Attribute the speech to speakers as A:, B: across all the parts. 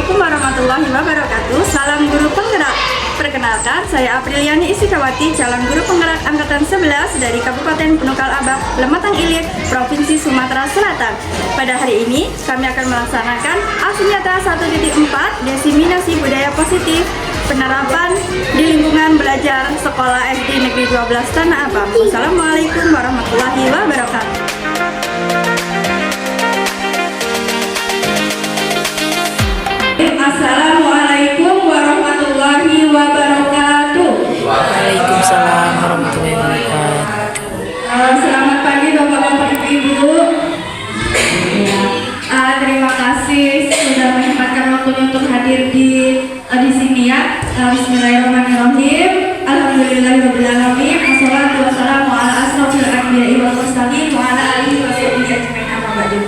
A: Assalamualaikum warahmatullahi wabarakatuh. Salam guru penggerak. Perkenalkan, saya Apriliani Isikawati, calon guru penggerak angkatan 11 dari Kabupaten Penukal Abah, Lematang Ilir, Provinsi Sumatera Selatan. Pada hari ini, kami akan melaksanakan aksi nyata 1.4 diseminasi budaya positif penerapan di lingkungan belajar sekolah SD Negeri 12 Tanah Abang. Wassalamualaikum warahmatullahi wabarakatuh. Assalamualaikum warahmatullahi wabarakatuh.
B: Waalaikumsalam warahmatullahi wabarakatuh.
A: Selamat pagi Bapak-bapak Ibu-ibu. Terima kasih sudah menyempatkan waktunya untuk hadir di sini ya. Bismillahirrahmanirrahim. Alhamdulillahirabbil alamin. Wassalatu wassalamu ala asrofil anbiya'i wal mursalin wa ala alihi washabihi ajmain amma ba'du.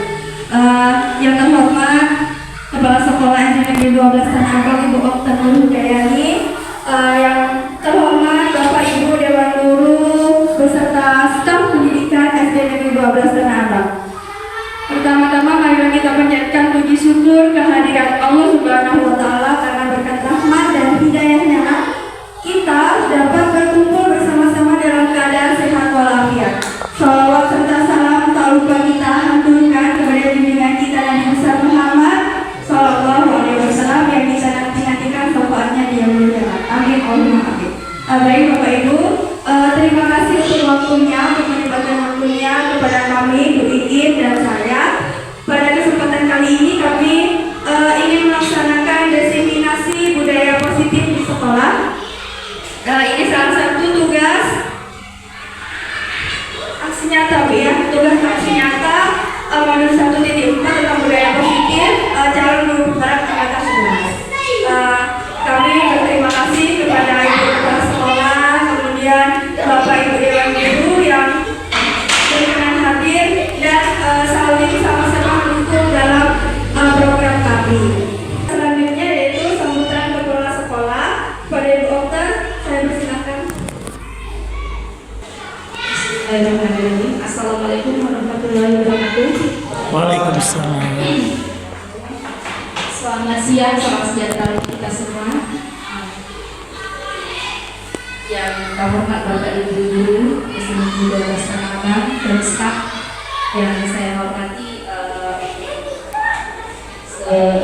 A: Yang terhormat Kepala Sekolah SD Negeri 12 Tanah Abang Ibu Okta Nur Hudayani, yang terhormat Bapak Ibu Dewan Guru beserta staf pendidikan SD Negeri 12 Tanah Abang. Pertama-tama marilah kita panjatkan puji syukur kehadiran Allah Subhanahu wa taala karena berkat rahmat dan hidayahnya kita dapat berkumpul bersama-sama dalam keadaan sehat walafiat. Shalawat serta salam tak lupa kita haturkan kepada junjungan kita Nabi besar Muhammad Sallallahu Alaihi Wasallam yang kita nanti-nantikan syafaatnya di yaumul kiamat. Amin Allahumma amin. Baik Bapak Ibu, terima kasih untuk waktunya, untuk menyempatkan waktunya kepada kami, Bu Iin dan saya. Pada kesempatan kali ini kami ingin melaksanakan diseminasi budaya positif di sekolah. Ini salah satu tugas aksi nyata, Bu ya. Tugas aksi nyata modul 1.4 tentang budaya positif calon guru penggerak angkatan 11. Kami berterima kasih kepada Ibu Kepala Sekolah, kemudian Bapak Ibu Dewan Guru yang berkenan hadir dan saling sama-sama mendukung dalam program kami. Selanjutnya yaitu sambutan Kepala Sekolah. Pada Ibu Okta, saya persilakan.
C: Bismillahirrahmanirrahim. Assalamualaikum warahmatullahi wabarakatuh.
B: Waalaikumsalam.
C: Selamat siang, salam sejahtera kita semua. Yang terhormat Bapak Ibu Guru SD Negeri 12 Tanah Abang dan staf yang saya hormati,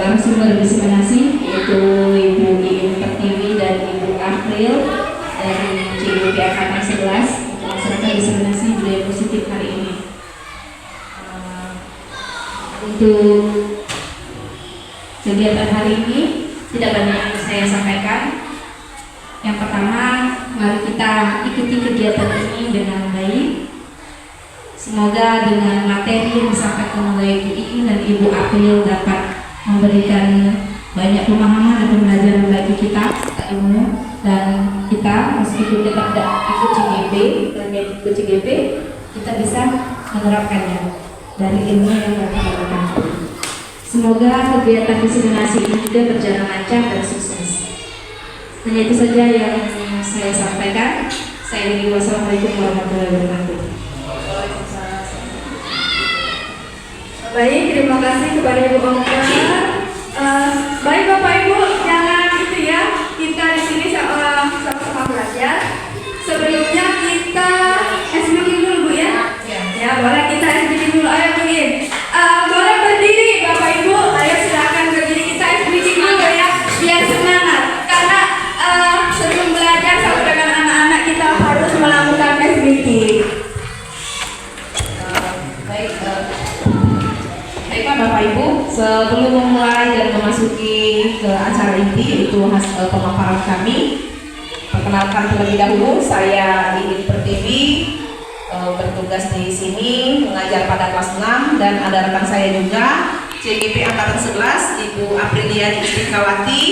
C: narasumber diseminasi yaitu Ibu Iin Pertiwi dan Ibu April dari CGP Angkatan 11 melaksanakan diseminasi budaya positif hari ini. Untuk kegiatan hari ini tidak banyak yang saya sampaikan. Yang pertama, mari kita ikuti kegiatan ini dengan baik. Semoga dengan materi yang disampaikan oleh Ibu Iin dan Ibu April dapat memberikan banyak pemahaman dan pembelajaran bagi kita ilmu, dan kita meskipun kita tidak ikut CGP dan ikut CGP, kita bisa menerapkannya dari ilmu yang kita dapatkan. Semoga kegiatan diseminasi ini juga berjalan lancar dan sukses. Hanya itu saja yang saya sampaikan. Saya akhiri. Wassalamualaikum warahmatullahi wabarakatuh.
A: Baik, terima kasih kepada Ibu Okta. Baik Bapak Ibu, jangan itu ya, kita di sini sama-sama belajar. Sebelumnya kita SBK dulu Bu ya. Ya boleh, kita SBK dulu. Ayo Bu Iin. Boleh berdiri Bapak Ibu. Ayo silakan berdiri, kita SBK dulu ya, biar semangat. Karena sebelum belajar sama dengan anak-anak kita harus melakukan SBK.
C: Baiklah Bapak Ibu, sebelum memulai dan memasuki ke acara inti yaitu pemaparan kami, perkenalkan terlebih dahulu, saya Iin Pertiwi, bertugas di sini mengajar pada kelas 6, dan ada rekan saya juga CGP Angkatan 11 Ibu Apriliani Isikawati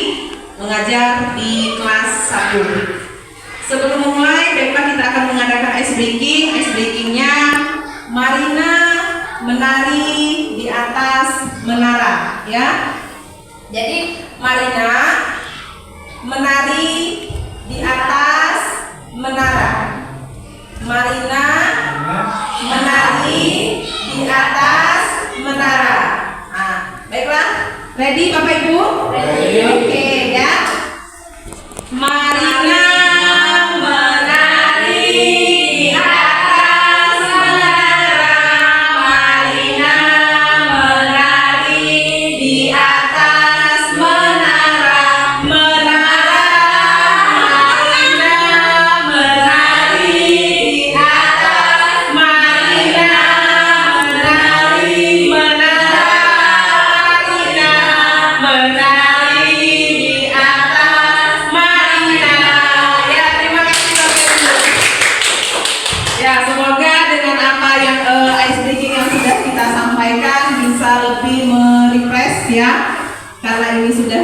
C: mengajar di kelas 1. Sebelum memulai, baiklah kita akan mengadakan ice breaking. Ice breakingnya, Marina menari di atas menara, ya. Jadi Marina menari di atas menara. Marina menari di atas menara. Nah, baiklah. Ready Bapak Ibu? Ready. Oke ya. Marilah menari di atas menara. Marilah menari di atas menara. Menara. Marilah menari di atas. Marilah menari menara. Menari di atas Marina. Ya, terima kasih Bapak Ibu. Ya, semoga dengan apa yang ice breaking yang sudah kita sampaikan bisa lebih merefresh ya. Karena ini sudah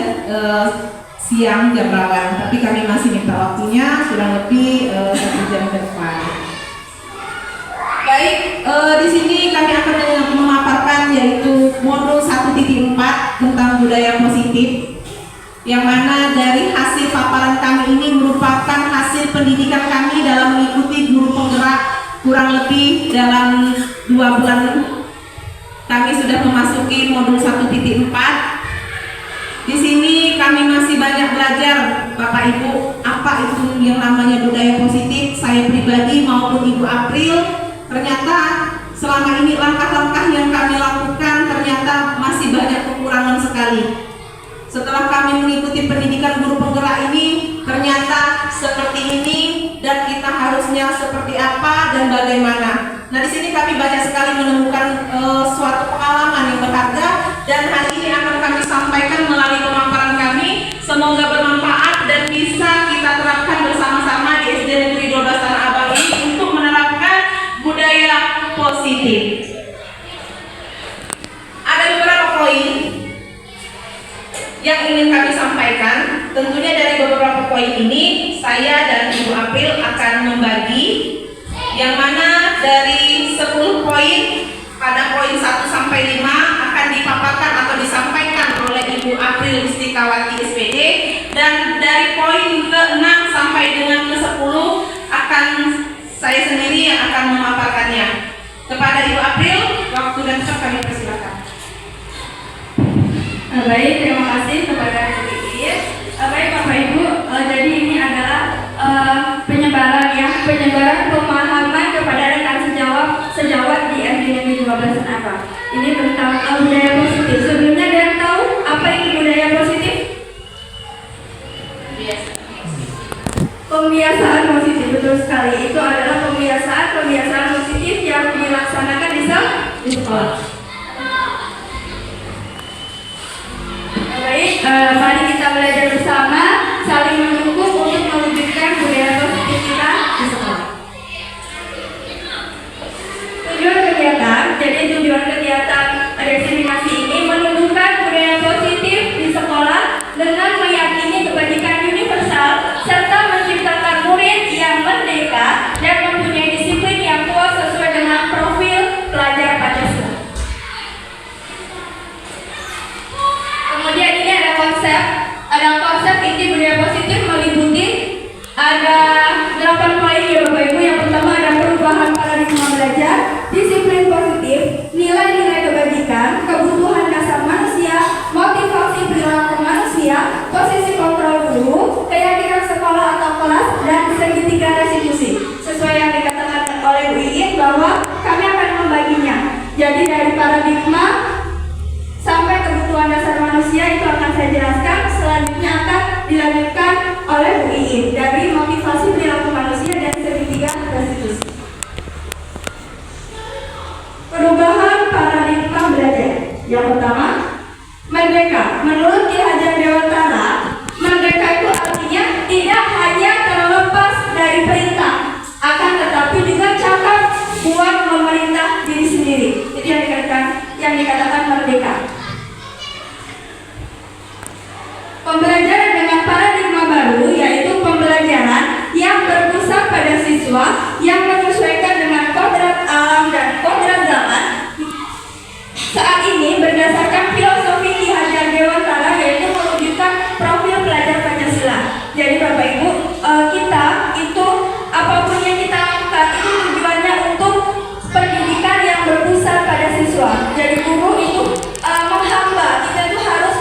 C: siang jam rawan, tapi kami masih minta waktunya kurang lebih 1 jam ke depan. Baik, di sini kami akan memaparkan yaitu modul 1.4 tentang budaya positif, yang mana dari hasil paparan kami ini merupakan hasil pendidikan kami dalam mengikuti guru penggerak kurang lebih dalam 2 bulan. Kami sudah memasuki modul 1.4. Di sini kami masih banyak belajar Bapak Ibu apa itu yang namanya budaya positif. Saya pribadi maupun Ibu April, ternyata selama ini langkah-langkah yang kami lakukan ternyata masih banyak kekurangan sekali. Setelah kami mengikuti pendidikan guru penggerak ini, ternyata seperti ini dan kita harusnya seperti apa dan bagaimana. Nah, di sini kami banyak sekali menemukan suatu pengalaman yang berharga dan hari ini akan kami sampaikan melalui pemaparan kami. Semoga bermanfaat dan bisa kita terapkan bersama-sama di SD Negeri 12 Tanah Abang ini untuk menerapkan budaya positif. Ada beberapa poin yang ingin kami sampaikan. Tentunya dari beberapa poin ini saya dan Ibu April akan membagi, yang mana dari 10 poin pada poin 1 sampai 5 akan dipaparkan atau disampaikan oleh Ibu April Istikawati SPD, dan dari poin ke-6 sampai dengan ke-10 akan saya sendiri yang akan memaparkannya. Kepada Ibu April, waktu dan tempat kami persilakan.
A: Baik, terima kasih kepada Ibu Iis. Baik Bapak Ibu, jadi ini adalah penyebaran pemahaman kepada rekan sejawat di SD Negeri 12 Tanah Abang. Ini tentang budaya positif. Sebelumnya ada yang tahu apa itu budaya positif? Pembiasaan positif, betul sekali. Itu adalah pembiasaan positif yang dilaksanakan di sekolah. Baik, mari kita belajar bersama, saling mendukung untuk mewujudkan budaya positif kita di sekolah. Tujuan kegiatan desinimasi ini menumbuhkan budaya positif di sekolah dengan meyakini kebajikan universal serta menciptakan murid yang merdeka dan mempunyai disiplin yang kuat sesuai dengan profil pelajar Pancasila. Kemudian ini ada konsep inti budaya positif meliputi ada 8 poin ya Bapak Ibu. Yang pertama ada perubahan paradigma belajar, disiplin positif, nilai-nilai kebajikan, kebutuhan dasar manusia, motivasi perilaku manusia, posisi kontrol guru, keyakinan sekolah atau kelas, dan segitiga restitusi. Sesuai yang dikatakan oleh Bu Iin bahwa kami akan membaginya. Jadi dari paradigma sampai kebutuhan dasar manusia itu akan saya jelaskan. Selanjutnya akan dilanjutkan oleh Bu Iin dari motivasi perilaku manusia dan segitiga restitusi. Perubahan paradigma belajar. Yang pertama, merdeka. Menurut Ki Hajar Dewantara, merdeka itu artinya tidak hanya terlepas dari perintah, akan tetapi juga cakap buat memerintah diri sendiri. Itu yang dikatakan merdeka. Pembelajaran dengan paradigma baru yaitu pembelajaran yang berpusat pada siswa yang menyesuaikan dengan kodrat alam dan kodrat zaman. Saat ini berdasarkan filosofi Ki Hajar Dewantara yaitu mewujudkan profil pelajar Pancasila. Jadi Bapak Ibu, kita itu apapun yang kita lakukan itu tujuannya untuk pendidikan yang berpusat pada siswa. Jadi guru itu menghamba, kita itu harus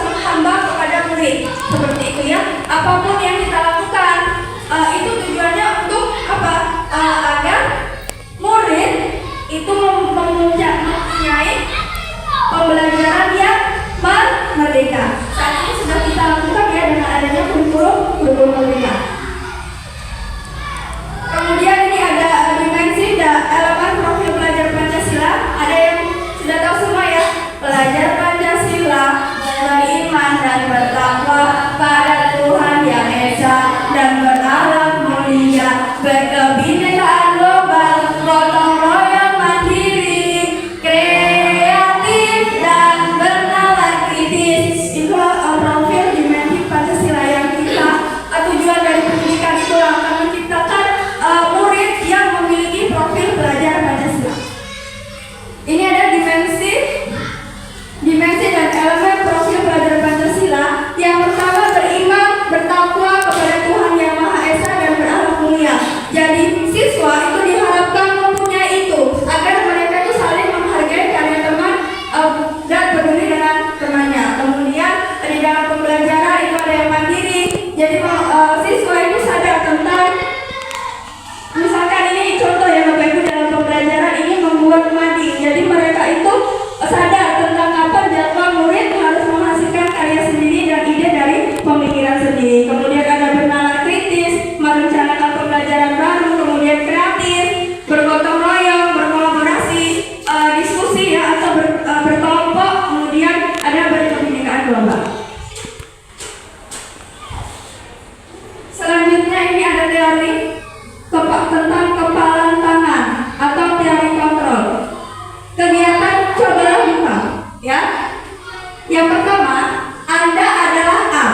A: mempelajari tentang kepalan tangan atau teori kontrol. Kegiatan cobalah buka, ya. Yang pertama, Anda adalah A.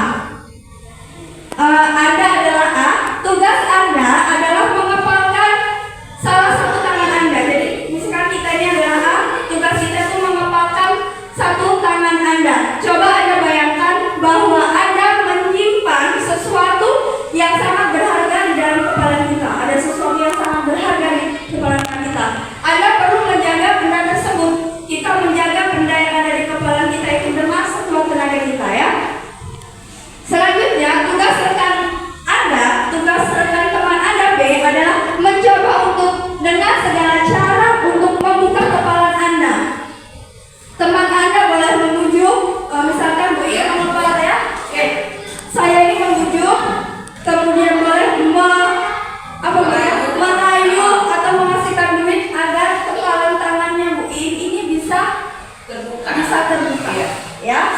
A: Anda adalah A. Tugas Anda adalah mengepalkan salah satu tangan Anda. Jadi, misalkan kita ini adalah A, tugas kita itu mengepalkan satu tangan Anda. Coba Anda bayangkan bahwa Anda menyimpan sesuatu yang sangat berharga di dalam kepala kita. Ada sesuatu yang sangat berharga di kepala kita. Anda perlu menjaga benda tersebut. Kita menjaga benda yang ada di kepala kita itu dengan sekuat tenaga kita, ya. Selanjutnya, tugas rekan teman Anda B adalah mencoba untuk dengan segala cara untuk membuka kepala Anda. Teman Anda boleh membujuk, misalkan Bu Iya mengepal, ya. Oke, saya ini membujuk, kemudian boleh merayu atau menghasilkan duit agar kepala tangannya Bu ini bisa terbuka, ya.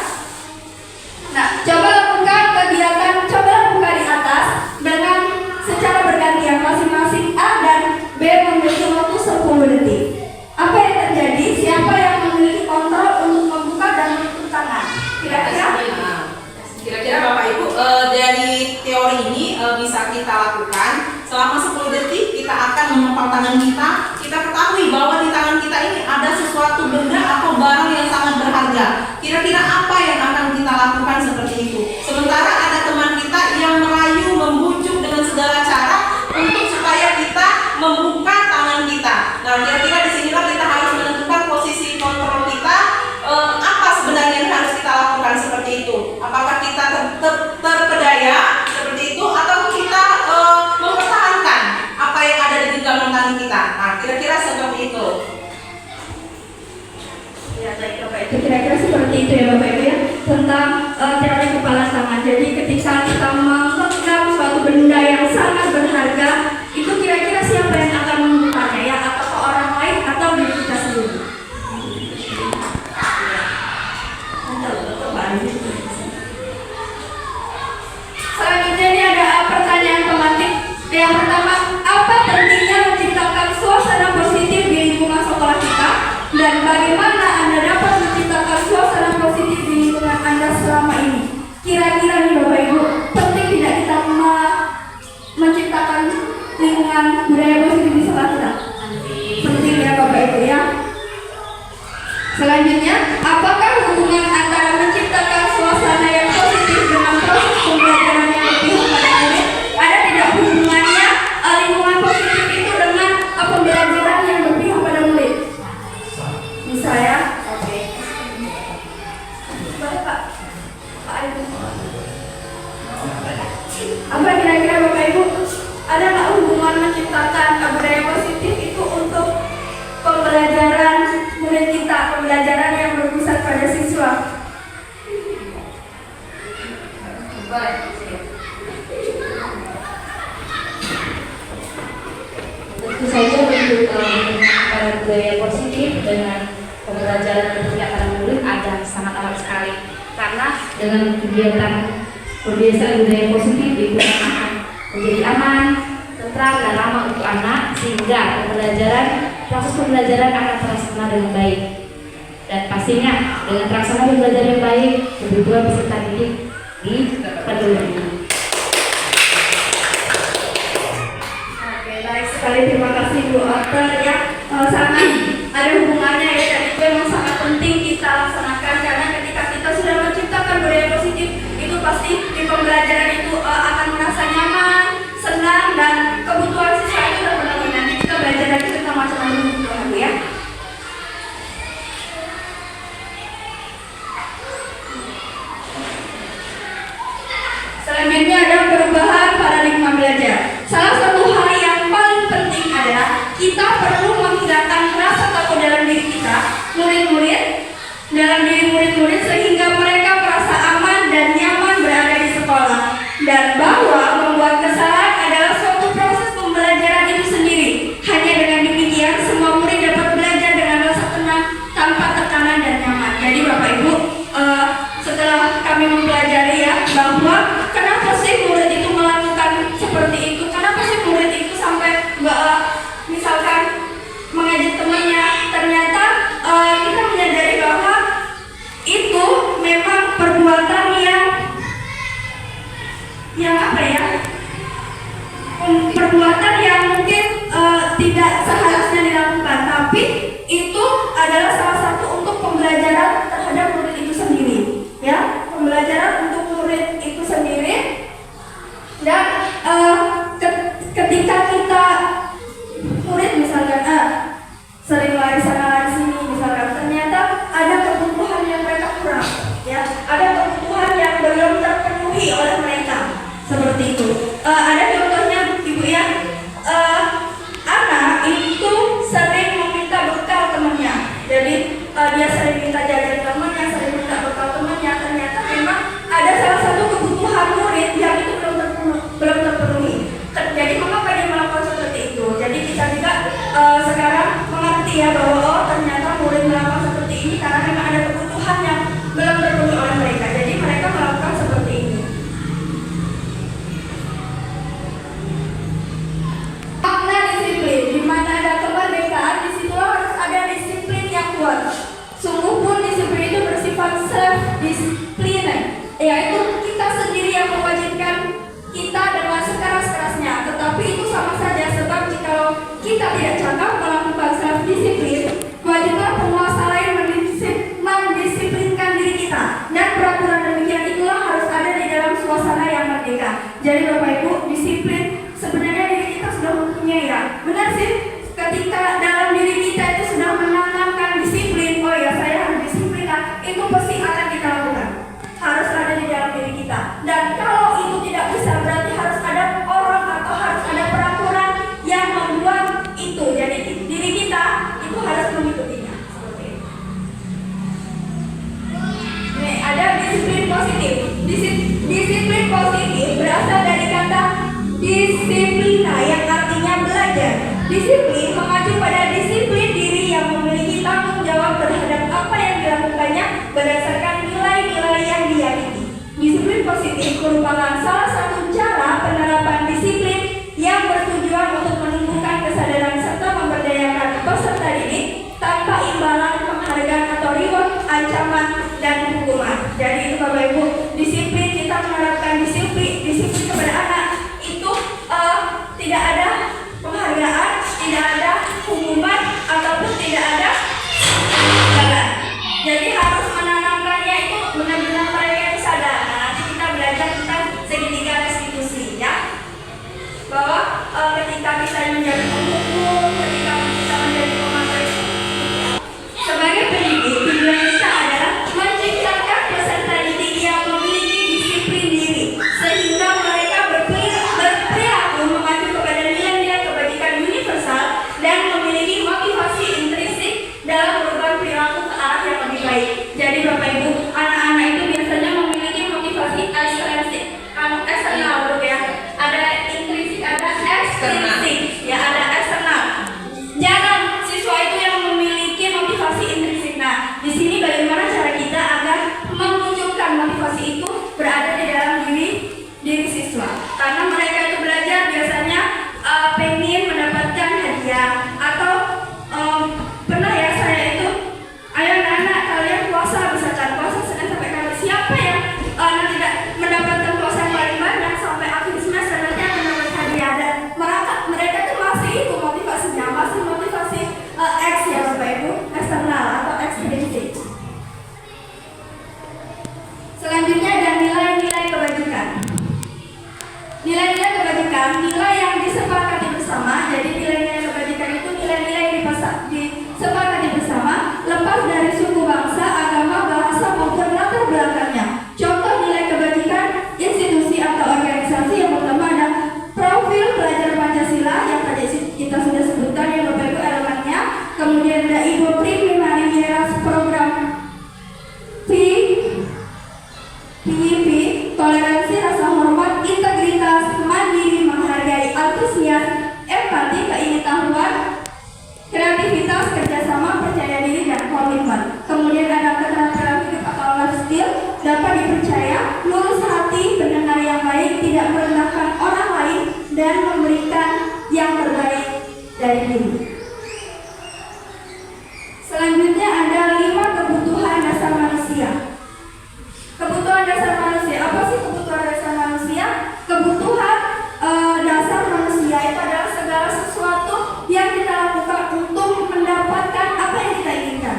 A: Nah, coba lakukan kegiatan, coba lakukan di atas dengan secara bergantian, masing-masing A dan B memiliki waktu 10 detik. Apa yang terjadi? Siapa yang memiliki kontrol untuk membuka dan menutup tangan?
C: Kira-kira Bapak Ibu, dari teori ini bisa kita lakukan selama 10 detik. Kita akan mengepal tangan kita. Kita ketahui bahwa di tangan kita ini ada sesuatu benda atau barang yang sangat berharga. Kira-kira apa yang akan kita lakukan seperti itu? Sementara ada teman kita yang merayu, membujuk dengan segala cara untuk supaya kita membuka tangan kita. Nah, kira-kira disinilah kita harus menentukan posisi kontrol kita. Apa sebenarnya yang harus kita lakukan seperti itu? Apakah kita terpedaya seperti itu, atau kita mempertahankan apa yang ada di genggaman tangan kita? Nah, kira-kira seperti itu.
A: Ya, baik Bapak Ibu, kira-kira seperti itu ya Bapak Ibu, ya, tentang teori kepala tangan. Jadi ketika kita memegang suatu benda yang sangat berharga, itu kira-kira siapa yang akan membukanya, ya? Atau orang lain atau diri kita sendiri? Selanjutnya ini ada pertanyaan tematik. Yang pertama, apa pentingnya menciptakan suasana positif di lingkungan sekolah kita, dan bagaimana Anda dapat menciptakan suasana positif di lingkungan Anda selama ini? Kira-kira nih Bapak Ibu, penting tidak kita menciptakan lingkungan budaya positif di sekolah kita? Penting ya Bapak Ibu, ya. Selanjutnya, apakah hubungan antara menciptakan suasana yang positif dengan proses pembelajaran yang berpihak pada murid? Ada tidak hubungannya lingkungan positif itu dengan pembelajaran yang berpihak pada murid? Bisa, ya? Oke. Boleh Pak? Pak Ibu. Apa kira-kira Bapak Ibu? Ada nggak hubungan menciptakan budaya positif itu untuk pembelajaran murid kita, pembelajaran yang berpusat pada siswa?
D: Tentu saja untuk pada budaya positif dengan pembelajaran berpihak pada murid ada sangat amat sekali, karena dengan kegiatan kebiasaan budaya positif itu akan menjadi aman, tentram dan ramah untuk anak, sehingga proses pembelajaran akan terlaksana dengan baik. Dan pastinya dengan terlaksana pembelajaran yang baik, kebutuhan peserta didik dipenuhi.
A: Oke, baik sekali, terima kasih Bu Otter, ya. Sangat ada hubungannya, ya, dan itu memang sangat penting kita laksanakan, karena ketika kita sudah menciptakan budaya positif, itu pasti di pembelajaran itu akan merasa nyaman, senang, dan kebutuhan siswa itu terpenuhi. Nanti kita belajar lagi tentang macam-macam kebutuhan, ya. Selanjutnya ada perubahan paradigma belajar. Salah satu hal yang paling penting adalah kita perlu menghilangkan rasa takut dalam diri kita, dalam diri murid-murid, sehingga mereka merasa aman dan nyaman berada di sekolah, dan bahwa membuat kesalahan adalah suatu proses pembelajaran itu sendiri. Hanya dengan demikian semua murid dapat belajar dengan rasa tenang, tanpa tekanan dan nyaman. Jadi Bapak Ibu, setelah kami mempelajari, ya, bahwa kenapa sih Jadi Bapak Ibu, disiplin sebenarnya diri kita sudah mempunyai ya. Benar sih, ketika dalam diri kita itu sudah menanamkan disiplin, oh ya saya harus disiplin lah, itu pasti akan kita lakukan. Harus ada di dalam diri kita. Dan kalau itu tidak bisa, berarti harus ada orang atau harus ada peraturan yang membuat itu. Jadi diri kita itu harus mengikutinya. Seperti itu. Nih, ada disiplin positif. Disiplin positif berasal dari kata disiplina yang artinya belajar. Disiplin mengacu pada disiplin diri yang memiliki tanggung jawab terhadap apa yang dilakukannya berdasarkan nilai-nilai yang diyakini. Disiplin positif merupakan salah satu cara penerapan disiplin yang bertujuan untuk menumbuhkan kesadaran serta memberdayakan peserta didik tanpa imbalan penghargaan atau reward, ancaman, dan hukuman. Jadi itu Bapak Ibu, disiplin, kita menerapkan disiplin kepada anak itu tidak ada penghargaan, tidak ada hukuman, ataupun tidak ada imbalan. Jadi harus menanamkannya itu benar-benar mereka itu sadar. Nah, nanti kita belajar tentang segitiga restitusi ya, bahwa ketika kita menjadi pemukul, ketika kita menjadi pemateri sebagai pendidik, tujuan kita adalah menciptakan peserta didik yang memiliki disiplin diri sehingga mereka berperilaku mengacu kepada nilai-nilai kebajikan universal dan memiliki motivasi intrinsik dalam perubahan perilaku ke arah yang lebih baik. Jadi Bapak Ibu, anak-anak itu biasanya memiliki motivasi ekstrinsik, eksternal ya. Ada intrinsik, ada ekstrinsik, ya ada eksternal. Jarang siswa itu yang memiliki motivasi intrinsik. Nah, di sini bagaimana cara kita agar memunculkan motivasi itu berada di dalam diri siswa. Karena mereka itu belajar biasanya pengen mendapatkan hadiah atau pernah ya saya itu, ayo anak-anak kalian puasa misalkan puasa Senin sampai Kamis, siapa yang nanti mendapatkan puasa yang paling banyak sampai akhir semester nanti akan mendapat hadiah. Dan mereka itu masih itu motivasinya, masih motivasi X ya Bapak Ibu, eksternal atau ekstrinsik. Selanjutnya ada nilai-nilai kebajikan. Nilai-nilai kebajikan, nilai yang disepakati bersama. Jadi nilai-nilai kebajikan itu nilai-nilai yang disepakati bersama, lepas dari suku bangsa, agama, bahasa maupun latar belakangnya. Contoh nilai kebajikan institusi atau organisasi yang pertama ada profil pelajar Pancasila yang tadi kita sudah sebutkan ya Bapak Ibu elemennya. Kemudian ada Ibu Primary Miras program PIP, toleransi, rasa hormat, integritas, mandiri, menghargai, antusias, empati, keingetahuan, kreativitas, kerjasama, percaya diri, dan komitmen. Kemudian ada keterampilan hidup atau life skill, dapat dipercaya, lurus hati, pendengar yang baik, tidak merendahkan orang lain, dan memberikan yang terbaik dari diri. Selanjutnya ada 5 kebutuhan dasar manusia. Kebutuhan dasar manusia, apa sih kebutuhan dasar manusia? Kebutuhan dasar manusia itu adalah segala sesuatu yang kita lakukan untuk mendapatkan apa yang kita inginkan.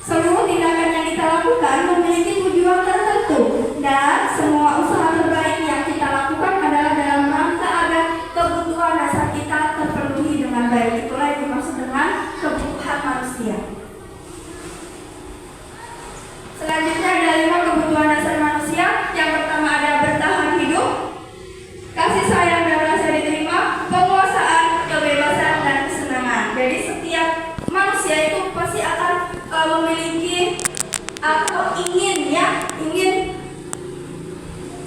A: Seluruh tindakan yang kita lakukan memiliki tujuan tertentu, dan semua usaha terbaik yang kita lakukan adalah dalam rangka agar kebutuhan dasar kita terpenuhi dengan baik. Itulah yang dimaksud dengan kebutuhan manusia. Selanjutnya ada 5 kebutuhan dasar manusia. Yang pertama ada bertahan hidup, kasih sayang dan rasa diterima, penguasaan, kebebasan, dan kesenangan. Jadi setiap manusia itu pasti akan memiliki atau ingin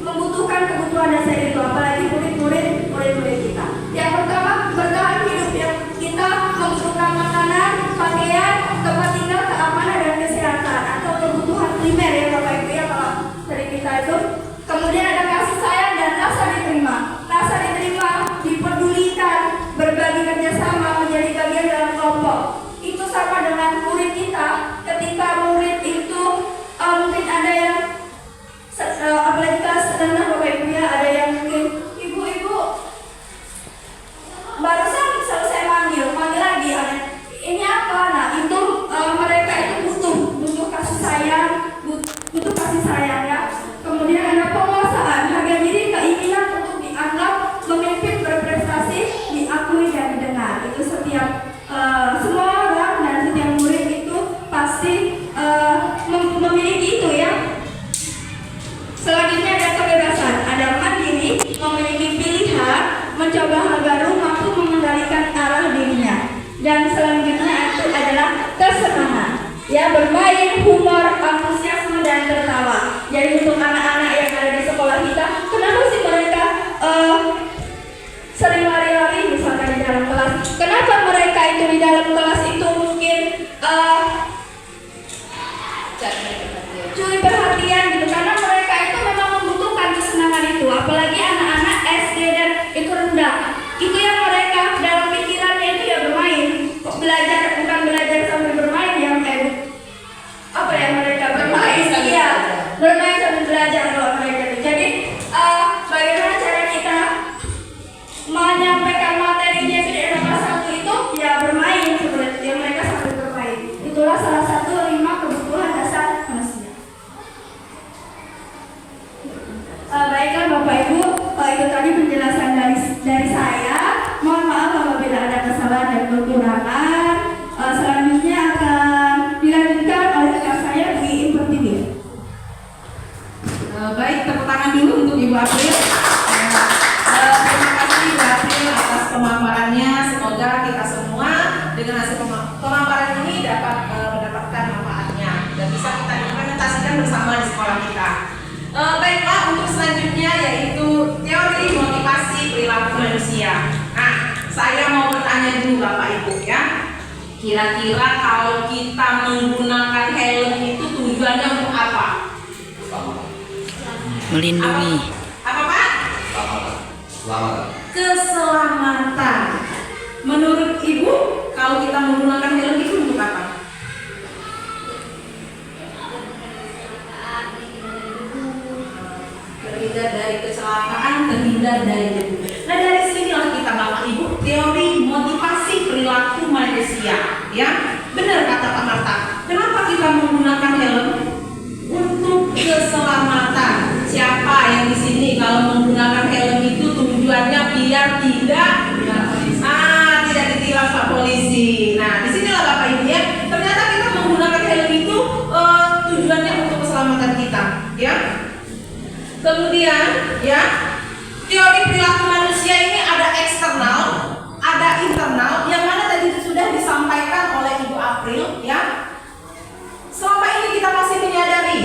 A: membutuhkan kebutuhan dasar itu, apalagi murid-murid kita. Yang pertama bertahan hidup, yang kita membutuhkan makanan, pakaian, tempat tinggal, keamanan, dan kesehatan atau kebutuhan primer ya Bapak Ibu ya kalau dari kita itu. Kemudian ada kasih sayang dan rasa diterima. Rasa diterima, dipedulikan, berbagi kerjasama, menjadi bagian dalam kelompok. Itu sama dengan murid kita. Ketika murid itu mungkin ada yang apalagi kelas rendah Bapak Ibu ya, ada yang mungkin ibu-ibu barusan selesai manggil lagi, ada ini apa? Nah itu mereka itu butuh kasih sayang, butuh kasih sayang ya. Kemudian ada penguasaan. mencoba hal baru, mampu mengendalikan arah dirinya. Dan selanjutnya itu adalah kesenangan. Ya, bermain, humor, antusiasme, dan tertawa. Jadi untuk anak-anak yang ada di sekolah kita, kenapa sih mereka sering lari-lari misalkan di dalam kelas? Kenapa mereka itu di dalam kelas itu mungkin curi perhatian gitu? Karena mereka itu memang membutuhkan kesenangan itu. Apalagi anak-anak SD dan itu rendah. Itu yang mereka dalam pikirannya itu ya bermain. Belajar bukan belajar sambil bermain yang apa ya mereka bermain, iya bermain sambil belajar kalau mereka itu. Jadi bagaimana cara kita menyampaikan materinya di SMA 1 itu ya bermain seperti yang mereka sambil bermain. Itulah salah satu 5 kebutuhan dasar manusia. Baiklah Bapak Ibu, itu tadi penjelasan dari saya. Mohon maaf apabila ada kesalahan dan kekurangan. Selanjutnya akan dilanjutkan oleh rekan saya di Input TV.
C: Baik, tepuk tangan dulu untuk Ibu April. Terima kasih Ibu April atas pemaparannya. Semoga kita semua dengan hasil pemaparan ini dapat mendapatkan manfaatnya dan bisa kita implementasikan bersama di sekolah kita. Baiklah, untuk selanjutnya yaitu teori motivasi perilaku manusia. Nah, saya mau bertanya dulu Bapak Ibu ya. Kira-kira kalau kita menggunakan helm itu tujuannya untuk apa?
B: Melindungi.
C: Apa Pak?
E: Selamat.
C: Keselamatan. Menurut Ibu, kalau kita menggunakan helm itu untuk apa? Terhindar dari kecelakaan, terhindar dari debu. Nah, dari sinilah kita Bapak Ibu teori motivasi perilaku manusia, ya. Benar kata Pak Marta. Kenapa kita menggunakan helm? Untuk keselamatan. Siapa yang di sini kalau menggunakan helm itu tujuannya biar tidak ditilang Pak polisi. Nah, disinilah Bapak Ibu ya. Ternyata kita menggunakan helm itu tujuannya untuk keselamatan kita, ya. Kemudian, ya, teori perilaku manusia ini ada eksternal, ada internal, yang mana tadi sudah disampaikan oleh Ibu April, ya. Selama ini kita masih menyadari,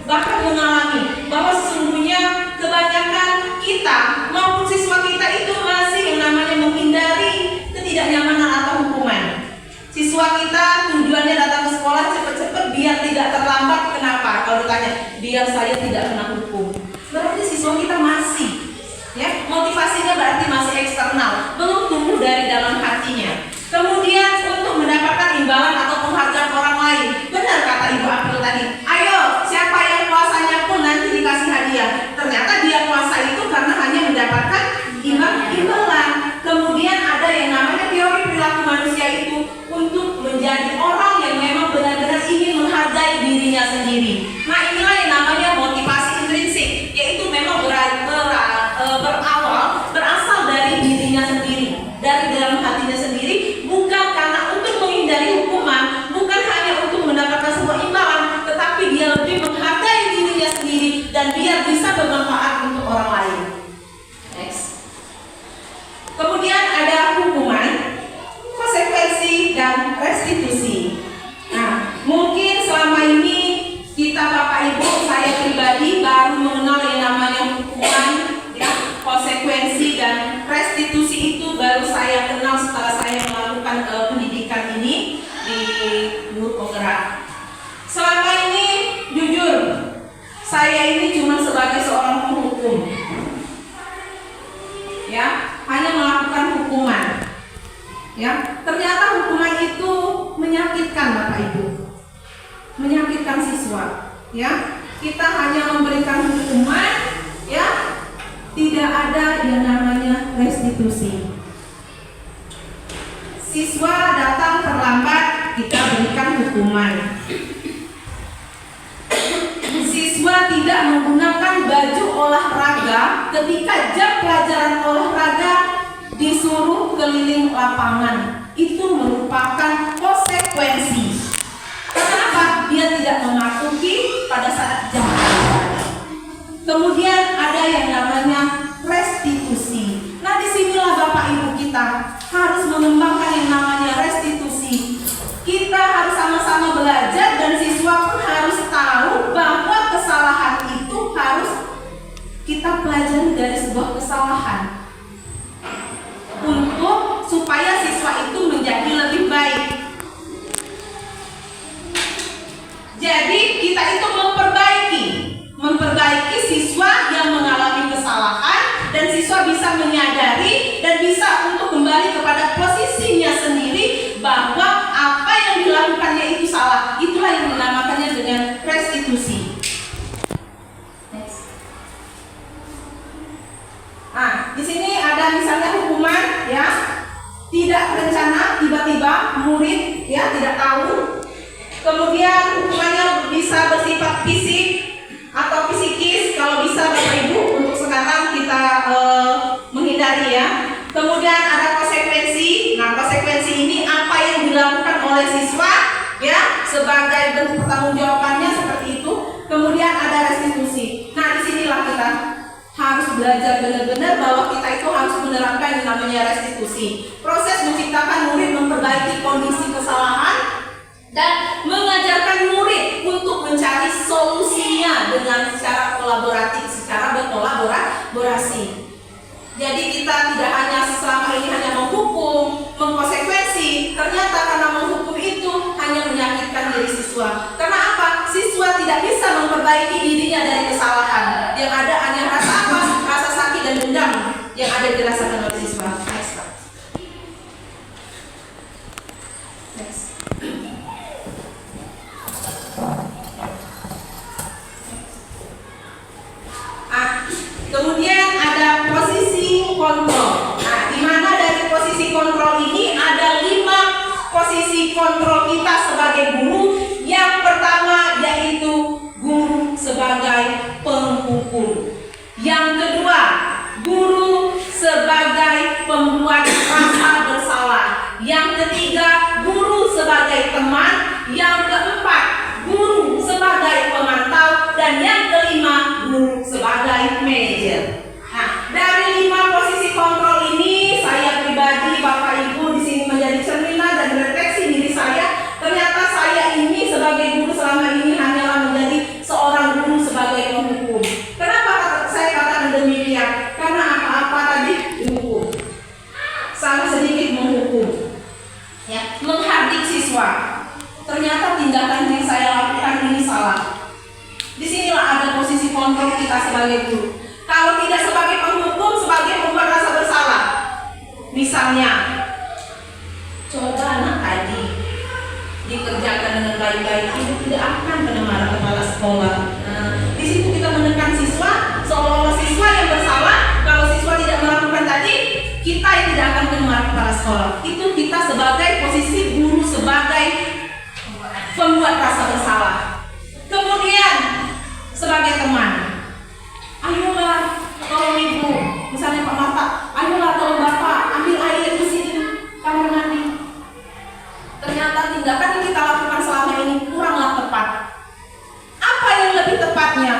C: bahkan mengalami bahwa sesungguhnya kebanyakan kita maupun siswa kita itu masih yang namanya menghindari ketidaknyamanan atau hukuman. Siswa kita tujuannya datang ke sekolah cepat-cepat biar tidak terlambat. Kenapa? Kalau ditanya, biar saya tidak kena hukum. Berarti siswa kita masih, ya, motivasinya berarti masih eksternal, belum tumbuh dari dalam hatinya. Kemudian untuk mendapatkan imbalan atau penghargaan orang lain, benar kata Ibu April tadi. Ayo, siapa yang puasanya pun nanti dikasih hadiah. Ternyata dia puasa itu karena hanya mendapatkan imbalan. Kemudian ada yang namanya teori perilaku manusia itu untuk menjadi orang yang memang benar-benar ingin menghargai dirinya sendiri. Nah, inilah yang namanya motivasi intrinsik, yaitu memang berasal dari dirinya sendiri, dari dalam hatinya sendiri, bukan karena untuk menghindari hukuman, bukan hanya untuk mendapatkan sebuah imbalan, tetapi dia lebih menghargai dirinya sendiri dan biar bisa bermanfaat untuk orang lain. Next. Kemudian ada hukuman, konsekuensi, dan restitusi. Nah, mungkin selama ini kita Bapak Ibu, saya pribadi baru mengenal yang namanya hukuman, ya, konsekuensi dan restitusi itu baru saya kenal setelah saya melakukan pendidikan ini di Nur Penggerak. Selama ini jujur, saya ini cuma sebagai seorang penghukum, ya, hanya melakukan hukuman. Ya, ternyata hukuman itu menyakitkan Bapak Ibu, menyakitkan siswa. Ya, kita hanya memberikan hukuman, ya, tidak ada yang namanya restitusi. Siswa datang terlambat, kita berikan hukuman. Siswa tidak menggunakan baju olahraga ketika jam pelajaran olahraga disuruh keliling lapangan. Itu merupakan konsekuensi. Kenapa? Dia tidak mematuhi pada saat jam pelajaran. Kemudian ada yang namanya restitusi. Nah, disinilah mempelajari dari sebuah kesalahan untuk supaya siswa itu menjadi lebih baik. Jadi kita itu memperbaiki siswa yang mengalami kesalahan, dan siswa bisa menyadari dan bisa untuk kembali kepada posisinya sendiri bahwa apa yang dilakukannya itu salah. Itulah yang dinamakannya dengan restitusi. Next. Nah, di sini ada misalnya hukuman, ya, tidak berencana, tiba-tiba murid ya tidak tahu. Kemudian hukumannya bisa bersifat fisik atau psikis, kalau bisa Bapak Ibu untuk sekarang kita menghindari ya. Kemudian ada konsekuensi. Nah, konsekuensi ini apa yang dilakukan oleh siswa ya sebagai bentuk pertanggungjawabannya seperti itu. Kemudian ada restitusi. Nah, disinilah kita harus belajar benar-benar bahwa kita itu harus menerapkan yang namanya restitusi. Proses menciptakan murid memperbaiki kondisi kesalahan dan mengajarkan murid untuk mencari solusinya dengan secara kolaboratif, secara berkolaborasi. Jadi kita tidak hanya selama ini hanya menghukum, mengkonsekuensi. Ternyata karena menghukum itu hanya menyakitkan diri siswa. Karena apa? Siswa tidak bisa memperbaiki dirinya dari kesalahan. Yang ada hanya rasa apa? Rasa sakit dan dendam yang ada dirasakan oleh siswa. Next. Next. Kemudian ada posisi kontrol. Nah, di mana dari posisi kontrol ini ada 5 posisi kontrol kita sebagai guru. Yang pertama yaitu guru sebagai penghukum. Yang kedua, guru sebagai pembuat rasa bersalah. Yang ketiga, guru sebagai teman. Yang keempat, guru sebagai pemantau. Dan yang kelima, guru sebagai manajer. Nah, dari 5 posisi kontrol ini, saya pribadi, Bapak Ibu di sini menjadi cerminan dan refleksi diri saya. Ternyata saya ini sebagai guru selama ini hanyalah menjadi seorang guru sebagai penghukum. Kenapa saya katakan demikian? Karena apa-apa tadi dihukum, salah sedikit menghukum, ya, menghardik siswa. Ternyata tindakan yang saya lakukan ini salah. Disinilah ada posisi kontrol kita sebagai guru. Kalau tidak sebagai penghukum, sebagai pembuat rasa bersalah. Misalnya, coba anak tadi dikerjakan dengan baik-baik, itu tidak akan kena marah kepala sekolah. Nah, di situ kita menekan siswa, seolah-olah siswa yang bersalah. Kalau siswa tidak melakukan tadi, kita yang tidak akan kena marah kepala sekolah. Itu kita sebagai posisi guru, sebagai pembuat rasa bersalah. Kemudian sebagai teman, ayolah tolong ibu, misalnya Pak Marta, ayolah tolong bapak ambil air di sini kamar mandi. Ternyata tindakan yang kita lakukan selama ini kuranglah tepat. Apa yang lebih tepatnya?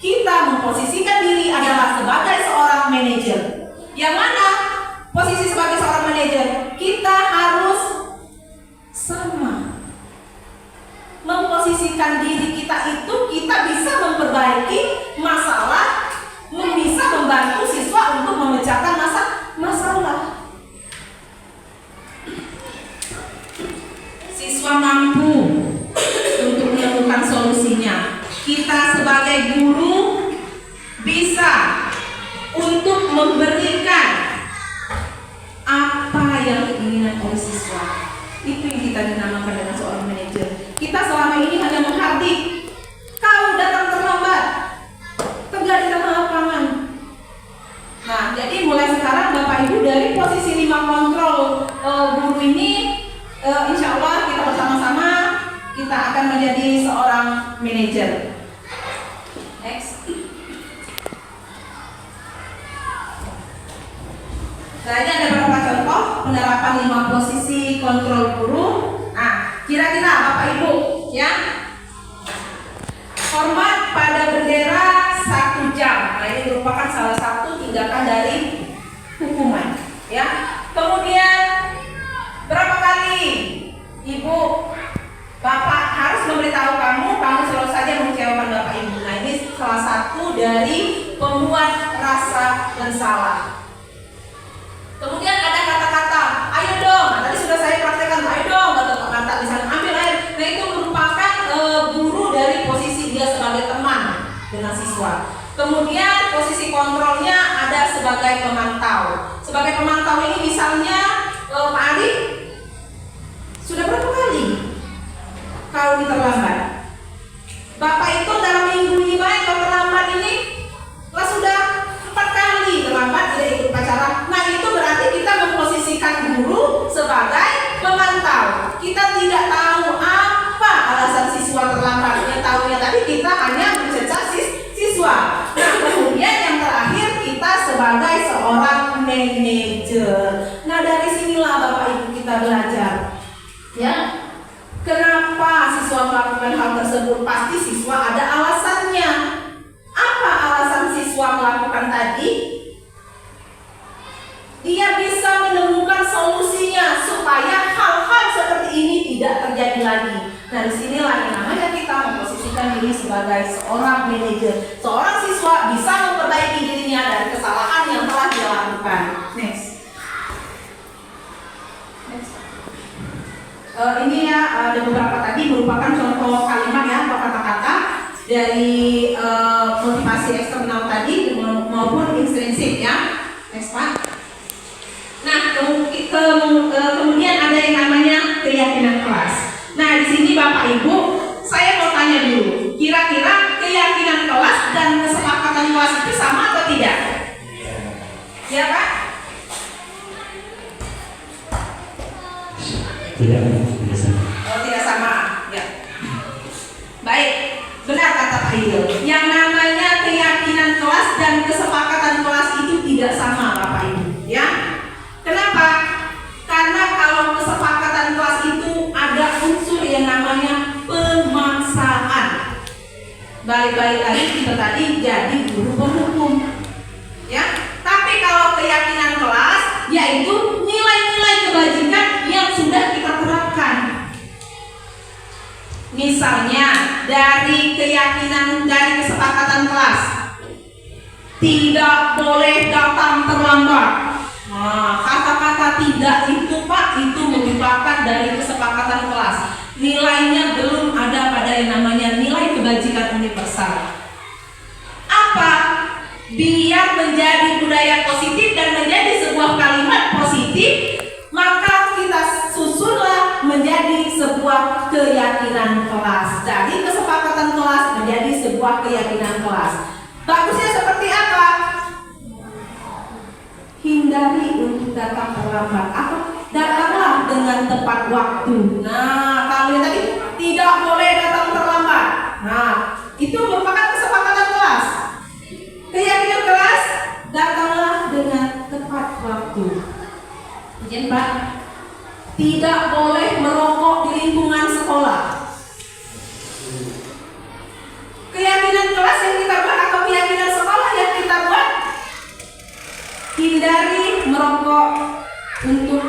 C: Kita memposisikan diri adalah sebagai seorang manajer. Yang mana posisi sebagai seorang manajer? Kita harus sama. Memposisikan diri kita itu, kita bisa memperbaiki masalah, bisa membantu siswa untuk memecahkan masalah. Siswa mampu untuk menemukan solusinya. Kita sebagai guru bisa untuk memberikan apa yang diinginkan oleh siswa. Itu yang kita dinamakan dengan seorang manajer. Kita selama ini hanya menghardik. Kau datang terlambat, tegar di tengah lapangan. Nah, jadi mulai sekarang Bapak Ibu dari posisi 5 kontrol guru ini, insya Allah kita bersama-sama kita akan menjadi seorang manajer. Next. Nah, ini ada beberapa contoh penerapan 5 posisi kontrol guru. Nah, kira-kira Bapak Ibu, ya, hormat pada bendera 1 jam. Nah, ini merupakan salah satu tindakan dari hukuman, ya. Kemudian berapa kali Ibu, Bapak harus memberitahu kamu selalu saja mengecewakan Bapak Ibu. Nah, ini salah satu dari pembuat rasa bersalah. Kemudian ada kata-kata, ayo dong, nah, tadi sudah saya praktekkan, ayo dong, kata-kata misalnya ambil air. Nah itu merupakan guru dari posisi dia sebagai teman dengan siswa. Kemudian posisi kontrolnya ada sebagai pemantau. Sebagai pemantau ini misalnya Pak Ali, sudah berapa kali kau terlambat? Bapak itu dalam minggu 5 kau terlambat ini sudah 4 kali terlambat tidak ikut upacara. Nah itu berarti kita memposisikan guru sebagai pemantau. Kita tidak tahu apa alasan siswa terlambat. Yang tahunya tadi kita hanya mencecar siswa. Nah kemudian yang terakhir kita sebagai seorang manajer. Nah dari sinilah Bapak Ibu kita belajar. Ya. Kenapa siswa melakukan hal tersebut? Pasti siswa ada alasannya. Apa alasan siswa melakukan tadi? Dia bisa menemukan solusinya supaya hal-hal seperti ini tidak terjadi lagi. Dari sinilah yang namanya kita memposisikan diri sebagai seorang manajer. Seorang siswa bisa memperbaiki dirinya dari kesalahan yang telah dia lakukan. Next. Ini ya ada beberapa tadi merupakan contoh kalimat ya atau kata-kata dari motivasi eksternal tadi maupun intrinsik ya. Next Pak. Nah kemudian ada yang namanya keyakinan kelas. Nah di sini Bapak Ibu saya mau tanya dulu, kira-kira keyakinan kelas dan kesepakatan kelas itu sama atau tidak? Ya Pak?
F: Tidak sama.
C: Oh tidak sama, ya. Baik, benar kata Pak Idil. Yang namanya keyakinan kelas dan kesepakatan kelas itu tidak sama Bapak Ibu, ya. Kenapa? Karena kalau kesepakatan kelas itu ada unsur yang namanya pemaksaan. Balik-balik lagi kita tadi jadi guru penghukum, ya. Tapi kalau keyakinan kelas yaitu nilai-nilai kebajikan yang sudah kita terapkan. Misalnya dari keyakinan dari kesepakatan kelas tidak boleh datang terlambat. Nah, kata-kata tidak itu Pak itu merupakan dari kesepakatan kelas. Nilainya belum ada pada yang namanya nilai kebajikan universal. Apa? Biar menjadi budaya positif dan menjadi sebuah kalimat positif, maka kita susunlah menjadi sebuah keyakinan kelas. Dari kesepakatan kelas menjadi sebuah keyakinan kelas. Bagusnya seperti apa? Hindari untuk datang terlambat. Apa? Datanglah dengan tepat waktu. Nah, kalau yang tadi tidak boleh datang terlambat. Nah, itu merupakan kesepakatan kelas. Keyakinan kelas, datanglah dengan tepat waktu. Izin Pak, tidak boleh merokok di lingkungan sekolah. Keyakinan kelas yang kita buat atau keyakinan sekolah yang kita buat, hindari merokok untuk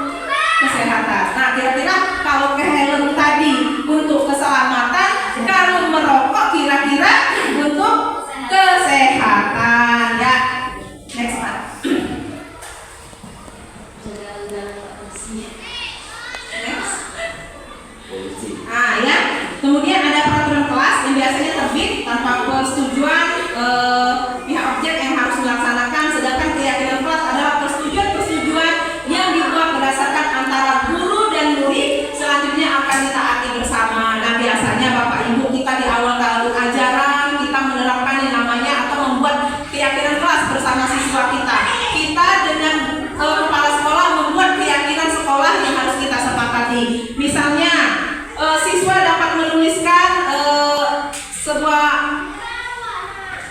C: kesehatan. Nah, kira-kira kalau ke helm tadi untuk keselamatan, kalau merokok kira-kira untuk kesehatan ya. Next Pak. Next. Ya. Kemudian ada peraturan kelas yang biasanya terbit tanpa persetujuan pihak objek yang harus melaksanakan, sedangkan keyakinan kelas adalah persetujuan yang dibuat berdasarkan antara guru dan murid, selanjutnya akan ditaati bersama. Nah biasanya Bapak Ibu kita di awal tahun ajaran kita menerapkan yang namanya atau membuat keyakinan kelas bersama siswa kita. Kita dengan kepala sekolah membuat keyakinan sekolah yang harus kita sepakati. Misalnya siswa dapat menuliskan sebuah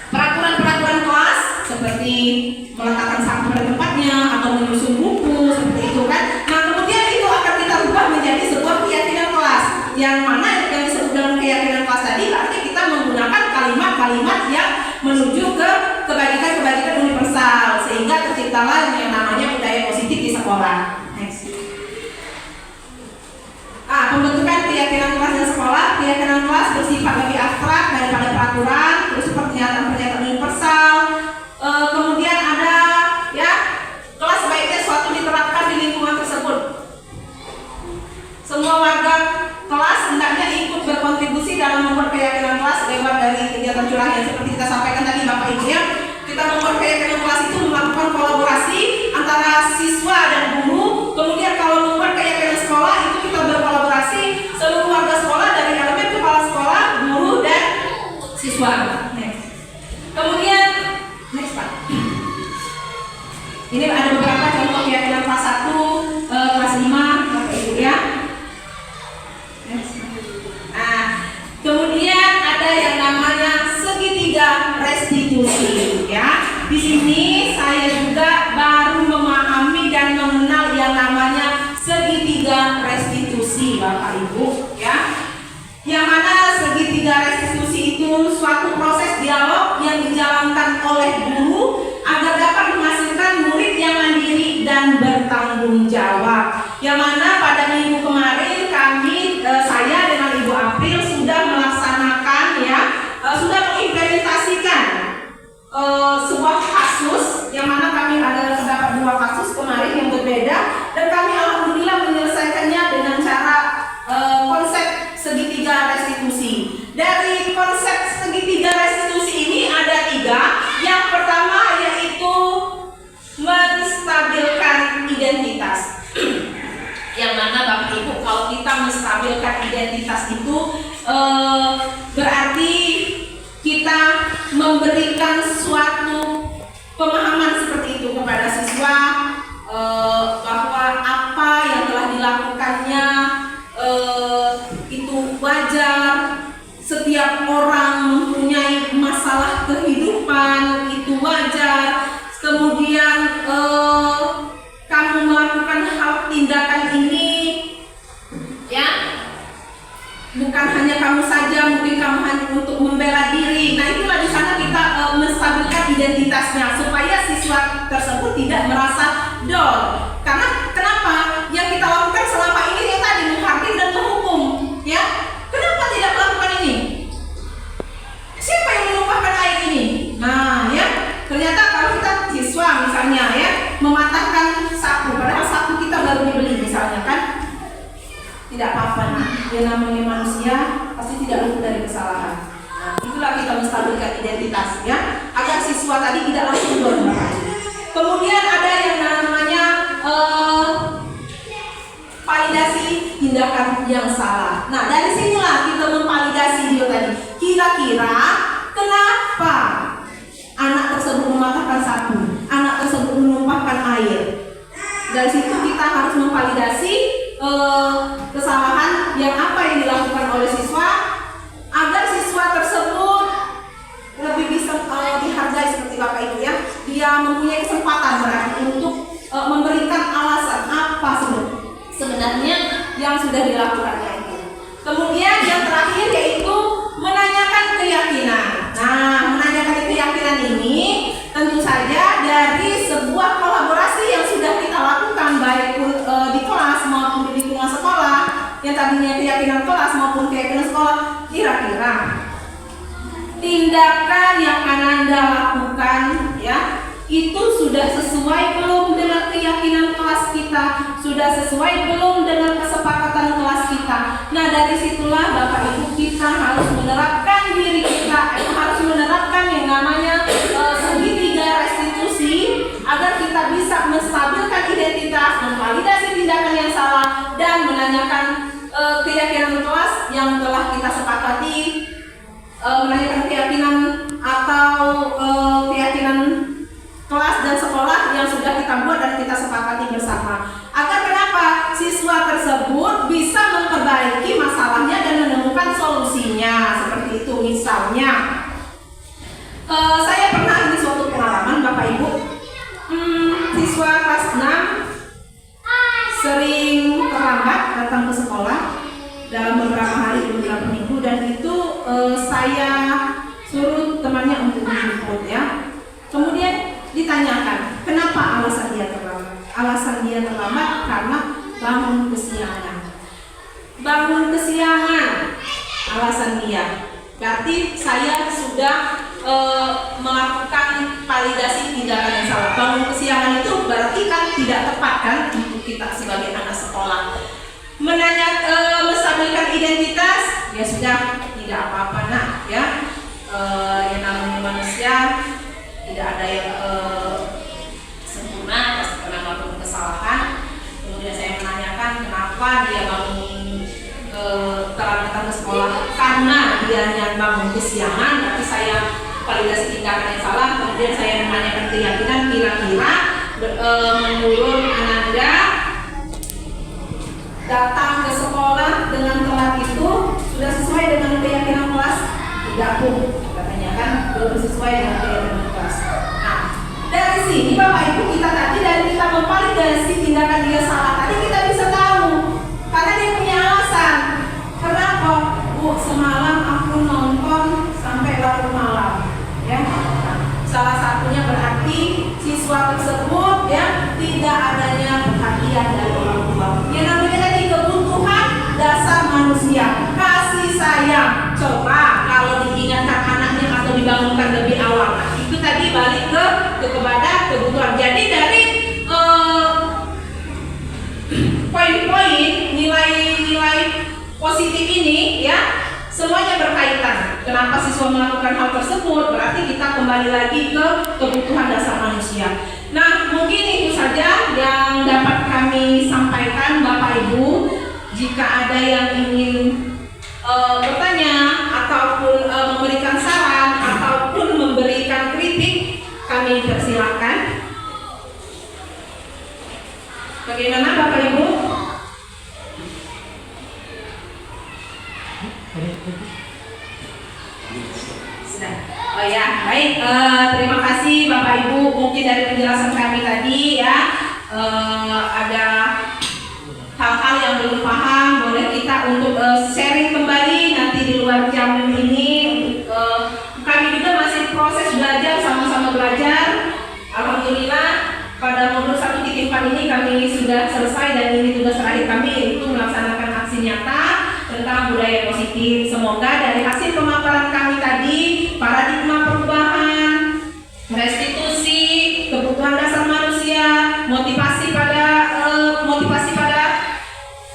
C: peraturan-peraturan kelas seperti meletakkan sampah pada tempatnya atau menyusun buku seperti itu kan. Nah kemudian itu akan kita ubah menjadi sebuah keyakinan kelas yang mana yang disebut dengan keyakinan kelas tadi berarti kita menggunakan kalimat-kalimat yang menuju ke kebajikan-kebajikan universal sehingga terciptalah yang namanya budaya positif di sekolah. Next. Pembentukan keyakinan kelas dan sekolah. Keyakinan kelas bersifat lebih abstrak daripada peraturan, terus pernyataan Ini ada beberapa contoh keyakinan kelas 1, kelas 5, Bapak Ibu ya. Nah, kemudian ada yang namanya segitiga restitusi ya. Di sini saya juga baru memahami dan mengenal yang namanya segitiga restitusi, Bapak Ibu ya. Yang mana segitiga restitusi itu suatu proses dialog yang dijalankan oleh guru agar dapat menghasilkan murid yang mandiri dan bertanggung jawab. Yang mana pada minggu kemarin kami, saya dengan Ibu April sudah melaksanakan ya, sudah mengimplementasikan sebuah kasus yang mana kami ada terdapat 2 kasus kemarin yang berbeda dan kami alhamdulillah menyelesaikannya dengan cara konsep segitiga restitusi. Dari konsep segitiga restitusi ini ada 3. Yang pertama yaitu menstabilkan identitas. Yang mana Bapak Ibu, kalau kita menstabilkan identitas itu berarti kita memberikan suatu pemahaman seperti itu kepada siswa bahwa apa yang telah dilakukannya itu wajar. Setiap orang mempunyai masalah kehidupan, itu wajar. Kemudian kamu melakukan hal tindakan ini ya, bukan hanya kamu saja, mungkin kamu hanya untuk membela diri. Nah, itulah di sana kita menstabilkan identitasnya supaya siswa tersebut tidak merasa down. Karena kenapa? Yang kita lakukan selama ini yang tadi menghakim dan menghukum, ya. Kenapa tidak melakukan ini? Siapa yang menumpahkan air ini? Nah, ya. Ternyata kalau kita siswa misalnya ya mematahkan sapu, padahal sapu kita baru dibeli misalnya kan, tidak apa-apa. Nah, yang namanya manusia pasti tidak luput dari kesalahan. Nah, itulah kita menstabilkan identitas ya, agar siswa tadi tidak langsung down. Kemudian ada yang namanya validasi tindakan yang salah. Nah, dari sinilah kita memvalidasi dia tadi. Kira-kira kenapa anak tersebut mematahkan sapu, anak tersebut menumpahkan air. Dari situ kita harus memvalidasi kesalahan yang apa yang dilakukan oleh siswa agar siswa tersebut lebih bisa dihargai seperti Bapak Ibu ya. Dia mempunyai kesempatan berarti untuk memberikan alasan apa sebenarnya yang sudah dilakukannya itu. Kemudian yang terakhir yaitu menanyakan keyakinan. Nah, menanyakan keyakinan ini tentu saja dari sebuah kolaborasi yang sudah kita lakukan baik di kelas maupun di lingkungan sekolah, yang tadinya keyakinan kelas maupun keyakinan sekolah. Kira-kira tindakan yang Ananda lakukan ya, itu sudah sesuai belum dengan keyakinan kelas kita, sudah sesuai belum dengan kesepakatan kelas kita. Nah, dari situlah Bapak Ibu kita harus menerapkan diri kita, harus menerapkan yang namanya segitiga restitusi agar kita bisa menstabilkan identitas, memvalidasi tindakan yang salah dan menanyakan keyakinan kelas yang telah kita sepakati, menanyakan keyakinan atau keyakinan kelas dan sekolah yang sudah kita buat dan kita sepakati bersama. Agar kenapa? Siswa tersebut bisa memperbaiki masalahnya dan menemukan solusinya. Seperti itu misalnya. Saya pernah di suatu pengalaman Bapak Ibu. Siswa kelas 6 sering terlambat datang ke sekolah dalam beberapa hari, beberapa minggu, dan itu saya suruh temannya untuk menjemput ya. Kemudian ditanyakan kenapa alasan dia terlambat. Alasan dia terlambat karena bangun kesiangan. Bangun kesiangan alasan dia. Berarti saya sudah melakukan validasi tindakan yang salah. Bangun kesiangan itu berarti kan tidak tepat kan untuk kita sebagai anak sekolah. Menstabilkan identitas ya sudah, tidak apa-apa nak ya. Yang namanya manusia tidak ada yang sempurna, pasti pernah melakukan kesalahan. Kemudian saya menanyakan kenapa dia bangun telat datang ke sekolah karena dia bangun kesiangan. Berarti saya validasi tindakan yang salah. Kemudian saya menanyakan keyakinan, kira-kira menurut Ananda, datang ke sekolah dengan telat itu sudah sesuai dengan keyakinan kelas? Tidak pun, katanya kan belum sesuai dengan keyakinan kelas. Nah, dari sini Bapak Ibu kita tadi dari kita memvalidasi tindakan dia salah tadi kita bisa tahu karena dia punya alasan. Kenapa? Bu, semalam aku nonton sampai larut malam, ya. Nah, salah satunya berarti siswa tersebut ya tidak adanya perhatian dari orang tua. Yang namanya tadi kebutuhan dasar manusia, kasih sayang. Coba kalau diingatkan anaknya atau dibangunkan lebih awal, nah, itu tadi balik kepada kebutuhan. Jadi dari poin-poin nilai-nilai positif ini ya semuanya berkaitan. Kenapa siswa melakukan hal tersebut? Berarti kita kembali lagi ke kebutuhan dasar manusia. Nah, mungkin itu saja yang dapat kami sampaikan Bapak Ibu. Jika ada yang ingin bertanya ataupun memberikan saran ataupun memberikan kritik, kami persilakan. Bagaimana Bapak Ibu? Sudah. Oh ya, baik. Terima kasih Bapak Ibu. Mungkin dari penjelasan kami tadi ya ada hal-hal yang belum paham, boleh kita untuk sharing kembali nanti di luar jam ini. Kami juga masih proses belajar, sama-sama belajar. Alhamdulillah pada modul 1.4 ini kami sudah selesai dan ini tugas terakhir kami yaitu melaksanakan aksi nyata tentang budaya positif. Semoga dari hasil pemaparan kami tadi, paradigma perubahan, restitusi, kebutuhan dasar manusia, motivasi pada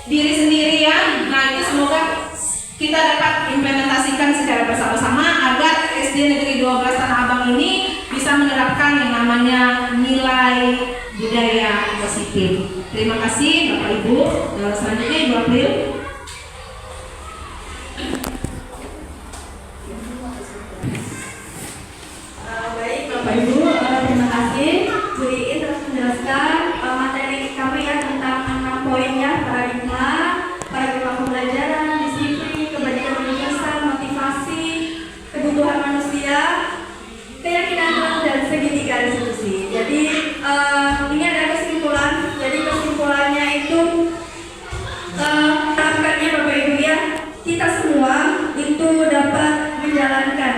C: diri sendiri ya. Nah, itu semoga kita dapat implementasikan secara bersama-sama agar SD Negeri 12 Tanah Abang ini bisa menerapkan yang namanya nilai budaya positif. Terima kasih Bapak Ibu. Selanjutnya Ibu April.
A: Baik Bapak Ibu, terima kasih. Bu Iin terus menjelaskan materi kami ya tentang 6 poin ya, paradigma pembelajaran, disiplin, kebajikan universal, motivasi, kebutuhan manusia, keyakinan Tuhan dan segitiga restitusi. Jadi ini ada kesimpulan. Jadi kesimpulannya itu harapannya Bapak Ibu ya, kita semua itu dapat menjalankan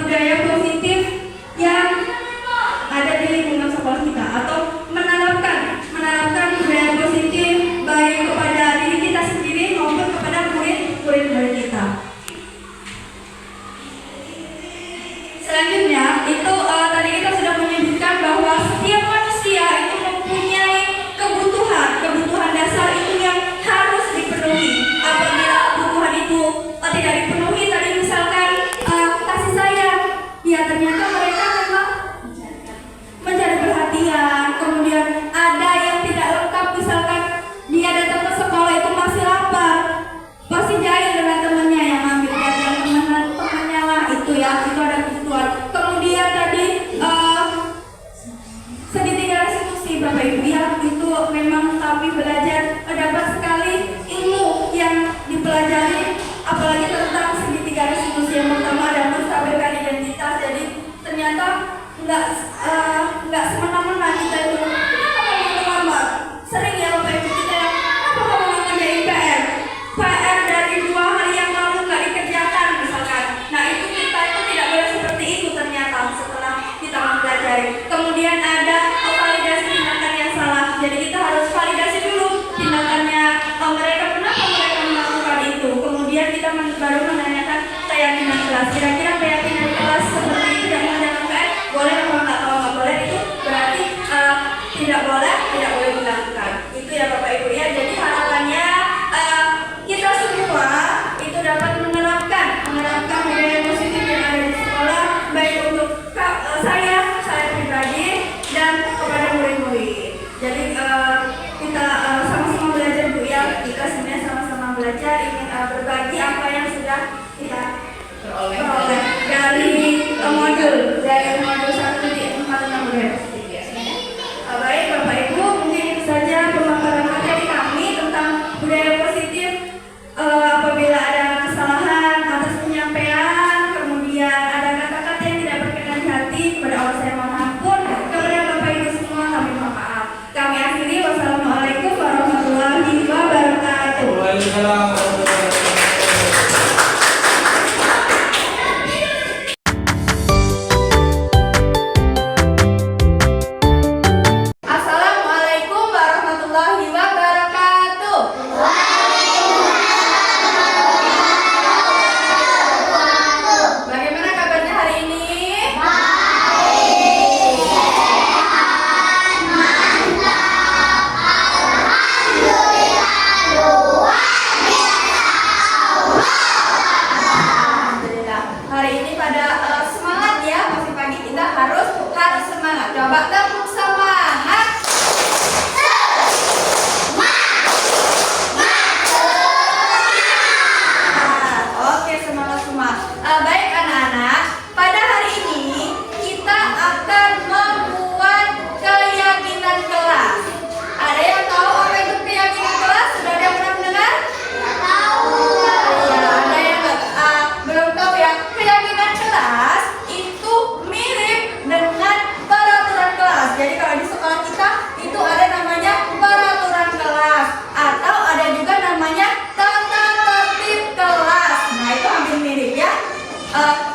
A: budaya positif yang ada di lingkungan sekolah kita atau menanamkan budaya positif baik kepada diri kita sendiri maupun kepada murid-murid kita. Selanjutnya itu tadi kita sudah menyebutkan bahwa setiap manusia itu mempunyai kebutuhan dasar itu yang harus dipenuhi. Apabila kebutuhan itu tidak dipenuhi, tadi misalkan kasih sayang, ya ternyata mereka memang mencari perhatian. Kemudian ada yang tidak lengkap, misalkan dia datang ke sekolah itu masih lapar, pasti jahil dengan temannya yang ambil jajan temannya lah itu ya, itu ada kebutuhan. Kemudian tadi segitiga restitusi Bapak Ibu ya, itu memang kami belajar dapat sekali ilmu yang dipelajari, apalagi tentang segitiga restitusi. Yang pertama ada menstabilkan identitas. Jadi ternyata nggak semena-mena kita itu kenapa kamu terlambat. Sering ya Bapak Ibu kita yang kenapa kamu nggak ngerjain PR dari 2 hari yang lalu nggak dikerjakan misalkan. Nah itu kita itu tidak boleh seperti itu ternyata setelah kita mempelajari. Kemudian ada validasi tindakan yang salah. Jadi kita harus validasi dulu tindakannya mereka, kenapa mereka melakukan itu. Kemudian kita baru menanyakan keyakinan kelas. Kira-kira keyakinan kelas seperti tidak mengerjakan PR boleh apa enggak? Kalau nggak boleh itu berarti tidak boleh dilakukan. Itu ya Bapak Ibu ya. Jadi harapannya kita semua itu dapat menerapkan budaya positif yang ada di sekolah, baik untuk saya pribadi
E: Waalaikumsalam warahmatullahi
A: Assalamualaikum warahmatullahi wabarakatuh. Bagaimana kabarnya hari ini? Alhamdulillah. Hari ini pada semangat ya, masih pagi kita harus semangat. Coba tepuk semangat. Oke, semangat semua. Baik anak-anak, pada hari ini kita akan membuat keyakinan kelas. Ada yang tahu apa itu keyakinan kelas? Sudah ada yang pernah mendengar? Ya, ada yang belum tahu ya. Keyakinan kelas itu mirip dengan peraturan kelas. Jadi kalau di sekolah kita itu ada namanya peraturan kelas atau ada juga namanya tata tertib kelas. Nah, itu hampir mirip ya.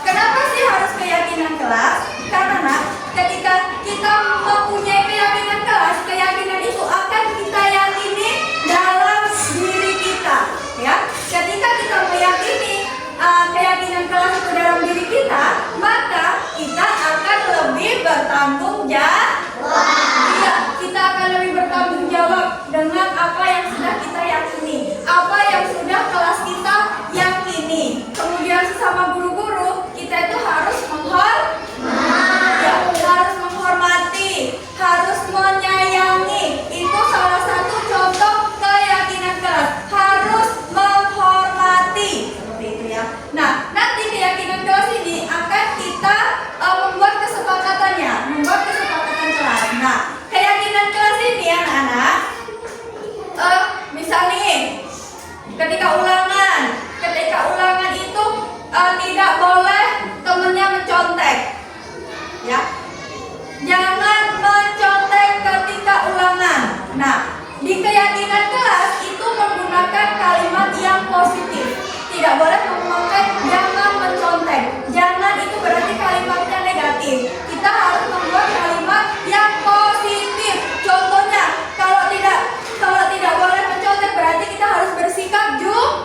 A: Kenapa sih harus keyakinan kelas? Karena ketika kita mempunyai keyakinan kelas, keyakinan itu akan kita yakini dalam diri kita, ya. Ketika kita meyakini keyakinan kelas itu dalam diri kita, maka kita akan lebih bertanggung jawab. Iya, kita akan lebih bertanggung jawab dengan apa yang sudah kita yakini, apa yang sudah kelas kita yakini. Kemudian sesama guru-guru kita itu harus harus menghormati, harus menyayangi. Itu salah satu contoh keyakinan kelas. Harus menghormati, seperti itu ya. Nah, nanti keyakinan kelas ini akan kita membuat kesepakatannya, membuat kesepakatan kelas. Nah, keyakinan kelas ini anak-anak, misal nih, ketika ulangan itu tidak boleh temennya mencontek, ya. Jangan mencontek ketika ulangan. Nah, di keyakinan kelas itu menggunakan kalimat yang positif. Tidak boleh memakai jangan mencontek. Jangan itu berarti kalimatnya negatif. Kita harus membuat kalimat yang positif. Contohnya, kalau tidak boleh mencontek berarti kita harus bersikap jujur.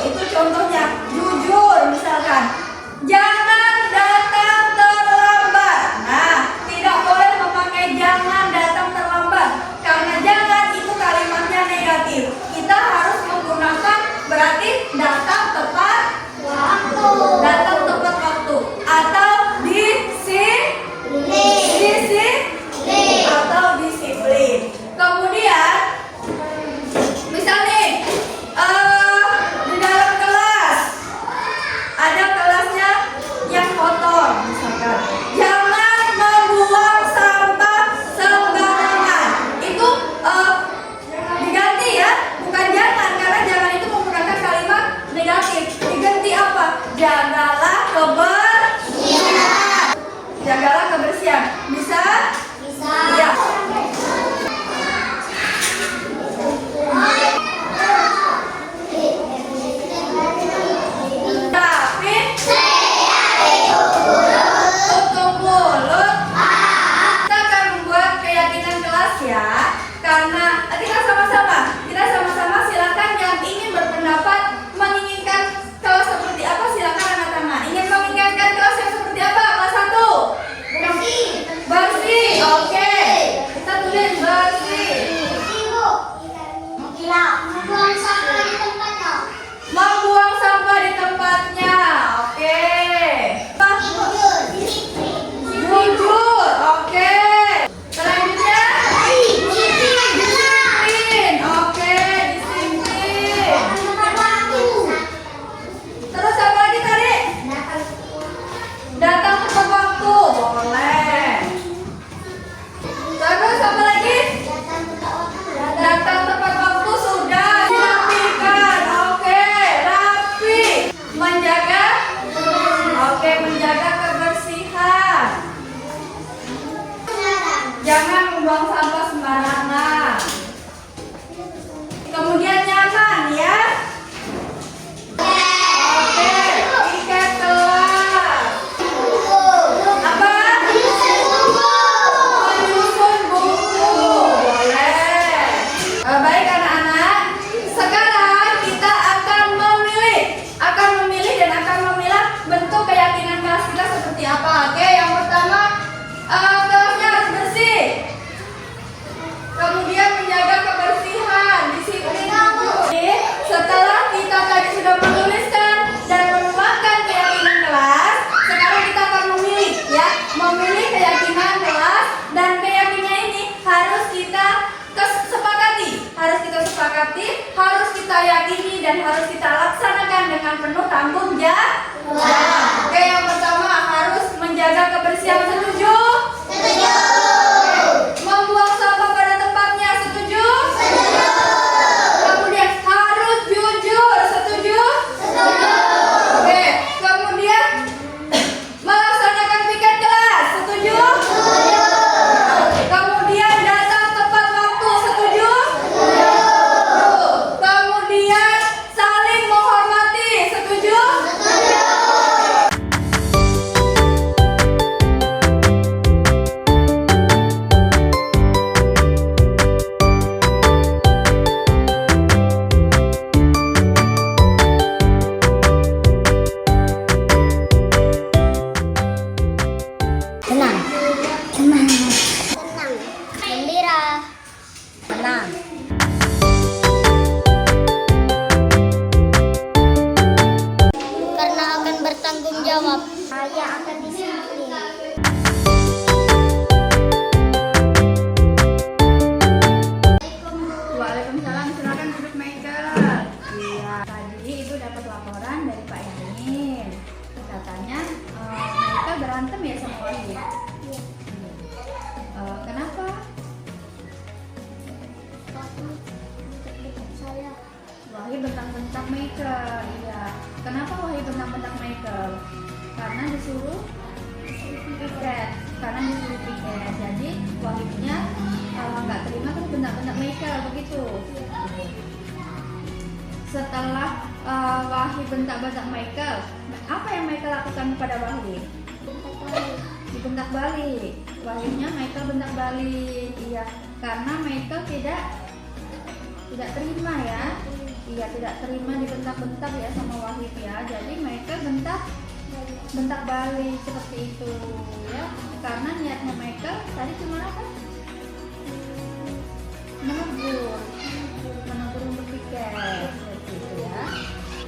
A: Itu contohnya, jujur misalkan. Jangan datang terlambat. Nah, tidak boleh memakai jangan datang terlambat karena jangan itu kalimatnya negatif. Kita harus menggunakan apa? Oke, yang pertama kelasnya harus bersih. Kemudian menjaga kebersihan, disiplin. Setelah kita tadi sudah menuliskan dan menuangkan keyakinan kelas, sekarang kita akan memilih ya, memilih keyakinan kelas, dan keyakinan ini harus kita sepakati, harus kita yakini, dan harus kita laksanakan dengan penuh tanggung jawab. Oke, yang pertama harus menjaga kebersihan. Setuju? Setuju. Membuang sampah pada tempatnya. Setuju? Setuju. Kemudian harus jujur. Setuju? Setuju. Oke, kemudian melaksanakan piket kelas. Setuju? Setuju. Kemudian datang tepat waktu. Setuju? Setuju. Kemudian saling menghormati. Setuju? Setuju.
F: Tenang. Semangat. Tenang. Gembira. Tenang. Karena akan bertanggung jawab. Saya akan disiplin.
A: Waalaikumsalam, silakan duduk Michael. Iya, tadi Ibu dapat laporan dari Pak Yamin. Katanya Michael berantem ya sama Wahyu. Kenapa?
F: Saya
A: Wahyu bentak-bentak Michael. Iya. Kenapa Wahyu bentak-bentak Michael? Karena disuruh piket. Jadi Wahyunya nggak terima terus bentak-bentak Michael begitu. Setelah Wahyu bentak-bentak Michael, apa yang Michael lakukan kepada Wahyu? Dibentak balik. Wahyunya Michael bentak balik. Iya, karena Michael tidak terima ya. Iya, tidak terima dibentak-bentak ya sama Wahyu ya. Jadi Michael bentak balik seperti itu ya. Karena niatnya Michael tadi cuma apa? Menegur untuk piket seperti itu ya.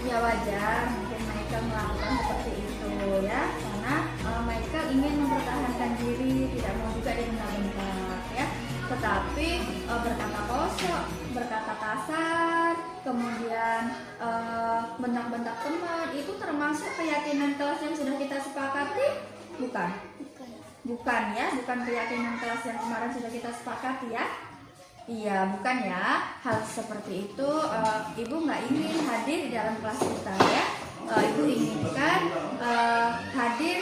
A: Ya wajar mungkin Michael melakukan seperti itu ya, karena Michael ingin mempertahankan diri, tidak mau juga dibentak-bentak ya. Tetapi berkata kosong, berkata kasar, kemudian bentak-bentak teman, itu termasuk keyakinan kelas yang sudah kita sepakati? Bukan. Bukan ya, bukan keyakinan kelas yang kemarin sudah kita sepakati ya. Iya, bukan ya. Hal seperti itu Ibu nggak ingin hadir di dalam kelas kita ya. Ibu inginkan hadir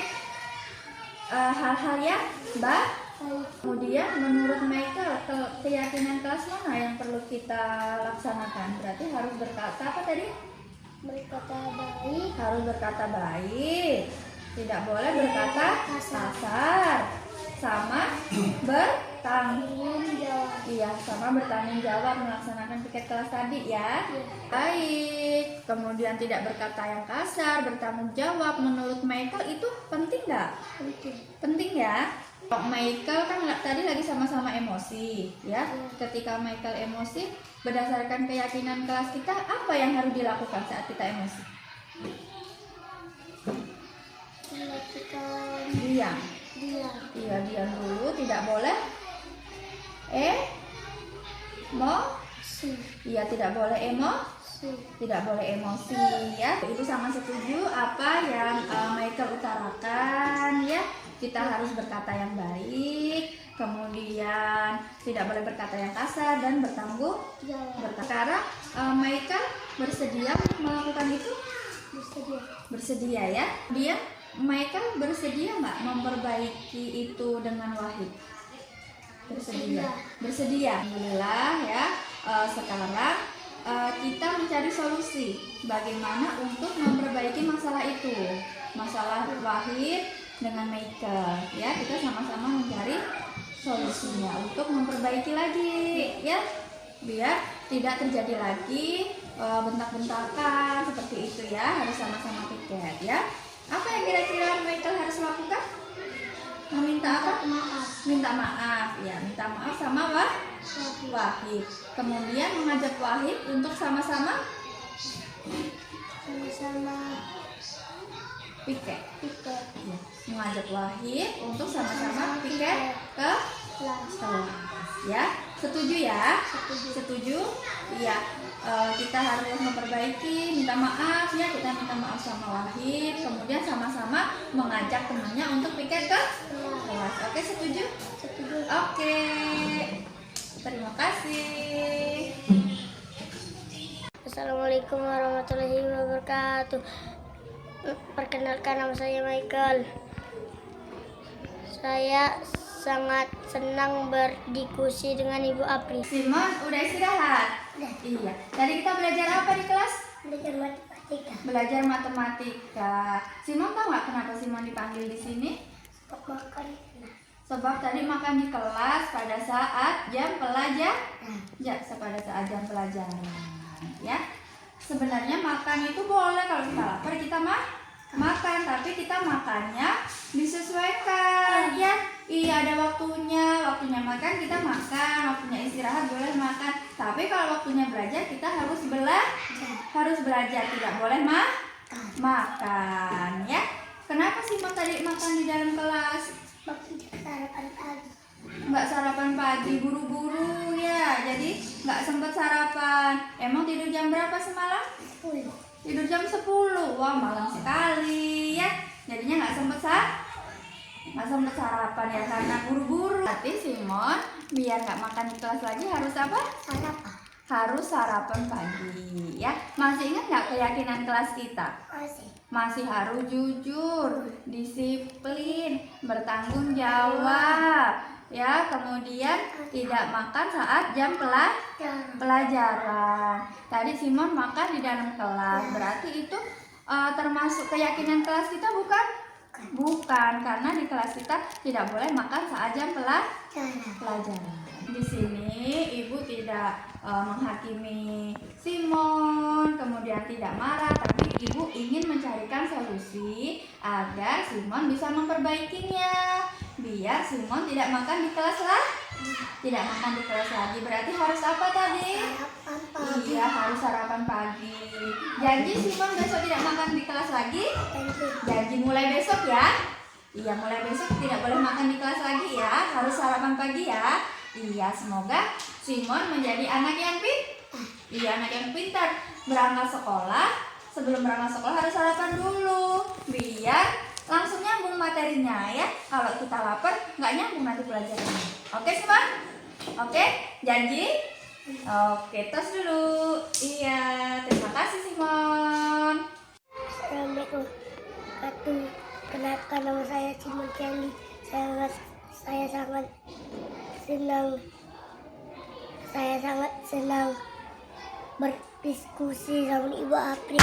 A: hal-hal yang baik. Kemudian menurut Michael, keyakinan kelas mana yang perlu kita laksanakan? Berarti harus berkata apa tadi?
F: berkata baik.
A: Harus berkata baik. Tidak boleh berkata kasar. Sama bertanggung jawab. Iya, sama bertanggung jawab melaksanakan piket kelas tadi ya. Baik. Kemudian tidak berkata yang kasar, bertanggung jawab. Menurut Michael itu penting nggak? Penting ya. Michael kan tadi lagi sama-sama emosi ya. Ketika Michael emosi, berdasarkan keyakinan kelas kita, apa yang harus dilakukan saat kita emosi? Diam. Iya, diam dulu, tidak boleh iya, tidak boleh tidak boleh emosi ya. Itu sama setuju apa yang Michael utarakan ya. Kita harus berkata yang baik, kemudian tidak boleh berkata yang kasar, dan bertanggung jawab. Sekarang Michael bersedia melakukan itu? Bersedia ya. Dia Michael bersedia nggak memperbaiki itu dengan Wahid? Bersedia. Alhamdulillah ya. Sekarang kita mencari solusi bagaimana untuk memperbaiki masalah itu, masalah Wahid dengan Michael ya. Kita sama-sama mencari solusinya untuk memperbaiki lagi ya, biar tidak terjadi lagi bentak-bentakan seperti itu ya. Harus sama-sama piket ya. Apa yang kira-kira Michael harus lakukan? Meminta apa?
F: Maaf.
A: Minta maaf. Ya, minta maaf sama Wahid. Kemudian mengajak Wahid untuk sama-sama
F: Sama-sama
A: piket.
F: piket
A: Ya, mengajak Wahid untuk sama-sama piket ke
F: kelas.
A: kelas. Ya, setuju ya? Setuju? Iya. Kita harus memperbaiki, minta maaf ya. Kita minta maaf sama Wahid. Kemudian sama-sama mengajak temannya untuk piket ke kelas. Oke, setuju?
F: Setuju.
A: Oke. Terima kasih.
F: Assalamualaikum warahmatullahi wabarakatuh. Perkenalkan, nama saya Michael. Saya sangat senang berdiskusi dengan Ibu Apri.
A: Simon, udah istirahat?
F: Udah.
A: Iya. Tadi kita belajar apa di kelas?
F: Belajar matematika.
A: Belajar matematika. Simon tahu nggak kenapa Simon dipanggil di sini?
F: Makan.
A: Sebab tadi makan di kelas pada saat jam pelajaran. Ya, pada saat jam pelajaran. Ya. Sebenarnya makan itu boleh kalau kita lapar kita makan, tapi kita makannya disesuaikan ya. Iya, ada waktunya makan kita makan, waktunya istirahat boleh makan. Tapi kalau waktunya belajar kita harus belajar, tidak boleh makan ya. Kenapa sih tadi makan di dalam kelas?
F: Sarapan pagi.
A: Nggak sarapan pagi, buru-buru ya, jadi nggak sempet sarapan. Emang tidur jam berapa semalam? Tidur jam 10. Wah, malam sekali ya. Jadinya nggak sempet sarapan ya karena buru-buru. Tapi Simon biar nggak makan di kelas lagi harus apa?
F: Sarapan.
A: Harus sarapan pagi ya. Masih ingat nggak keyakinan kelas kita? Masih harus jujur, disiplin, bertanggung jawab ya. Kemudian tidak makan saat jam pelajaran. Tadi Simon makan di dalam kelas, berarti itu termasuk keyakinan kelas kita bukan? Bukan, karena di kelas kita tidak boleh makan saat jam pelajaran. Di sini Ibu tidak menghakimi Simon, kemudian tidak marah, tapi Ibu ingin mencarikan solusi agar Simon bisa memperbaikinya. Biar Simon tidak makan di kelas lagi. Berarti harus apa tadi? Iya, harus sarapan pagi. Janji Simon besok tidak makan di kelas lagi? Janji mulai besok ya? Iya, mulai besok tidak boleh makan di kelas lagi ya. Harus sarapan pagi ya. Iya, semoga Simon menjadi anak yang pintar. Berangkat sekolah, sebelum berangkat sekolah harus sarapan dulu. Biar langsung nyambung materinya ya. Kalau kita lapar, nggak nyambung nanti pelajarannya. Oke, Simon? Oke, janji? Oke, tos dulu. Iya, terima kasih Simon.
F: Assalamualaikum warahmatullahi wabarakatuh. Kenalkan, nama saya Simon Candy. Saya sangat senang berdiskusi sama Ibu Apri.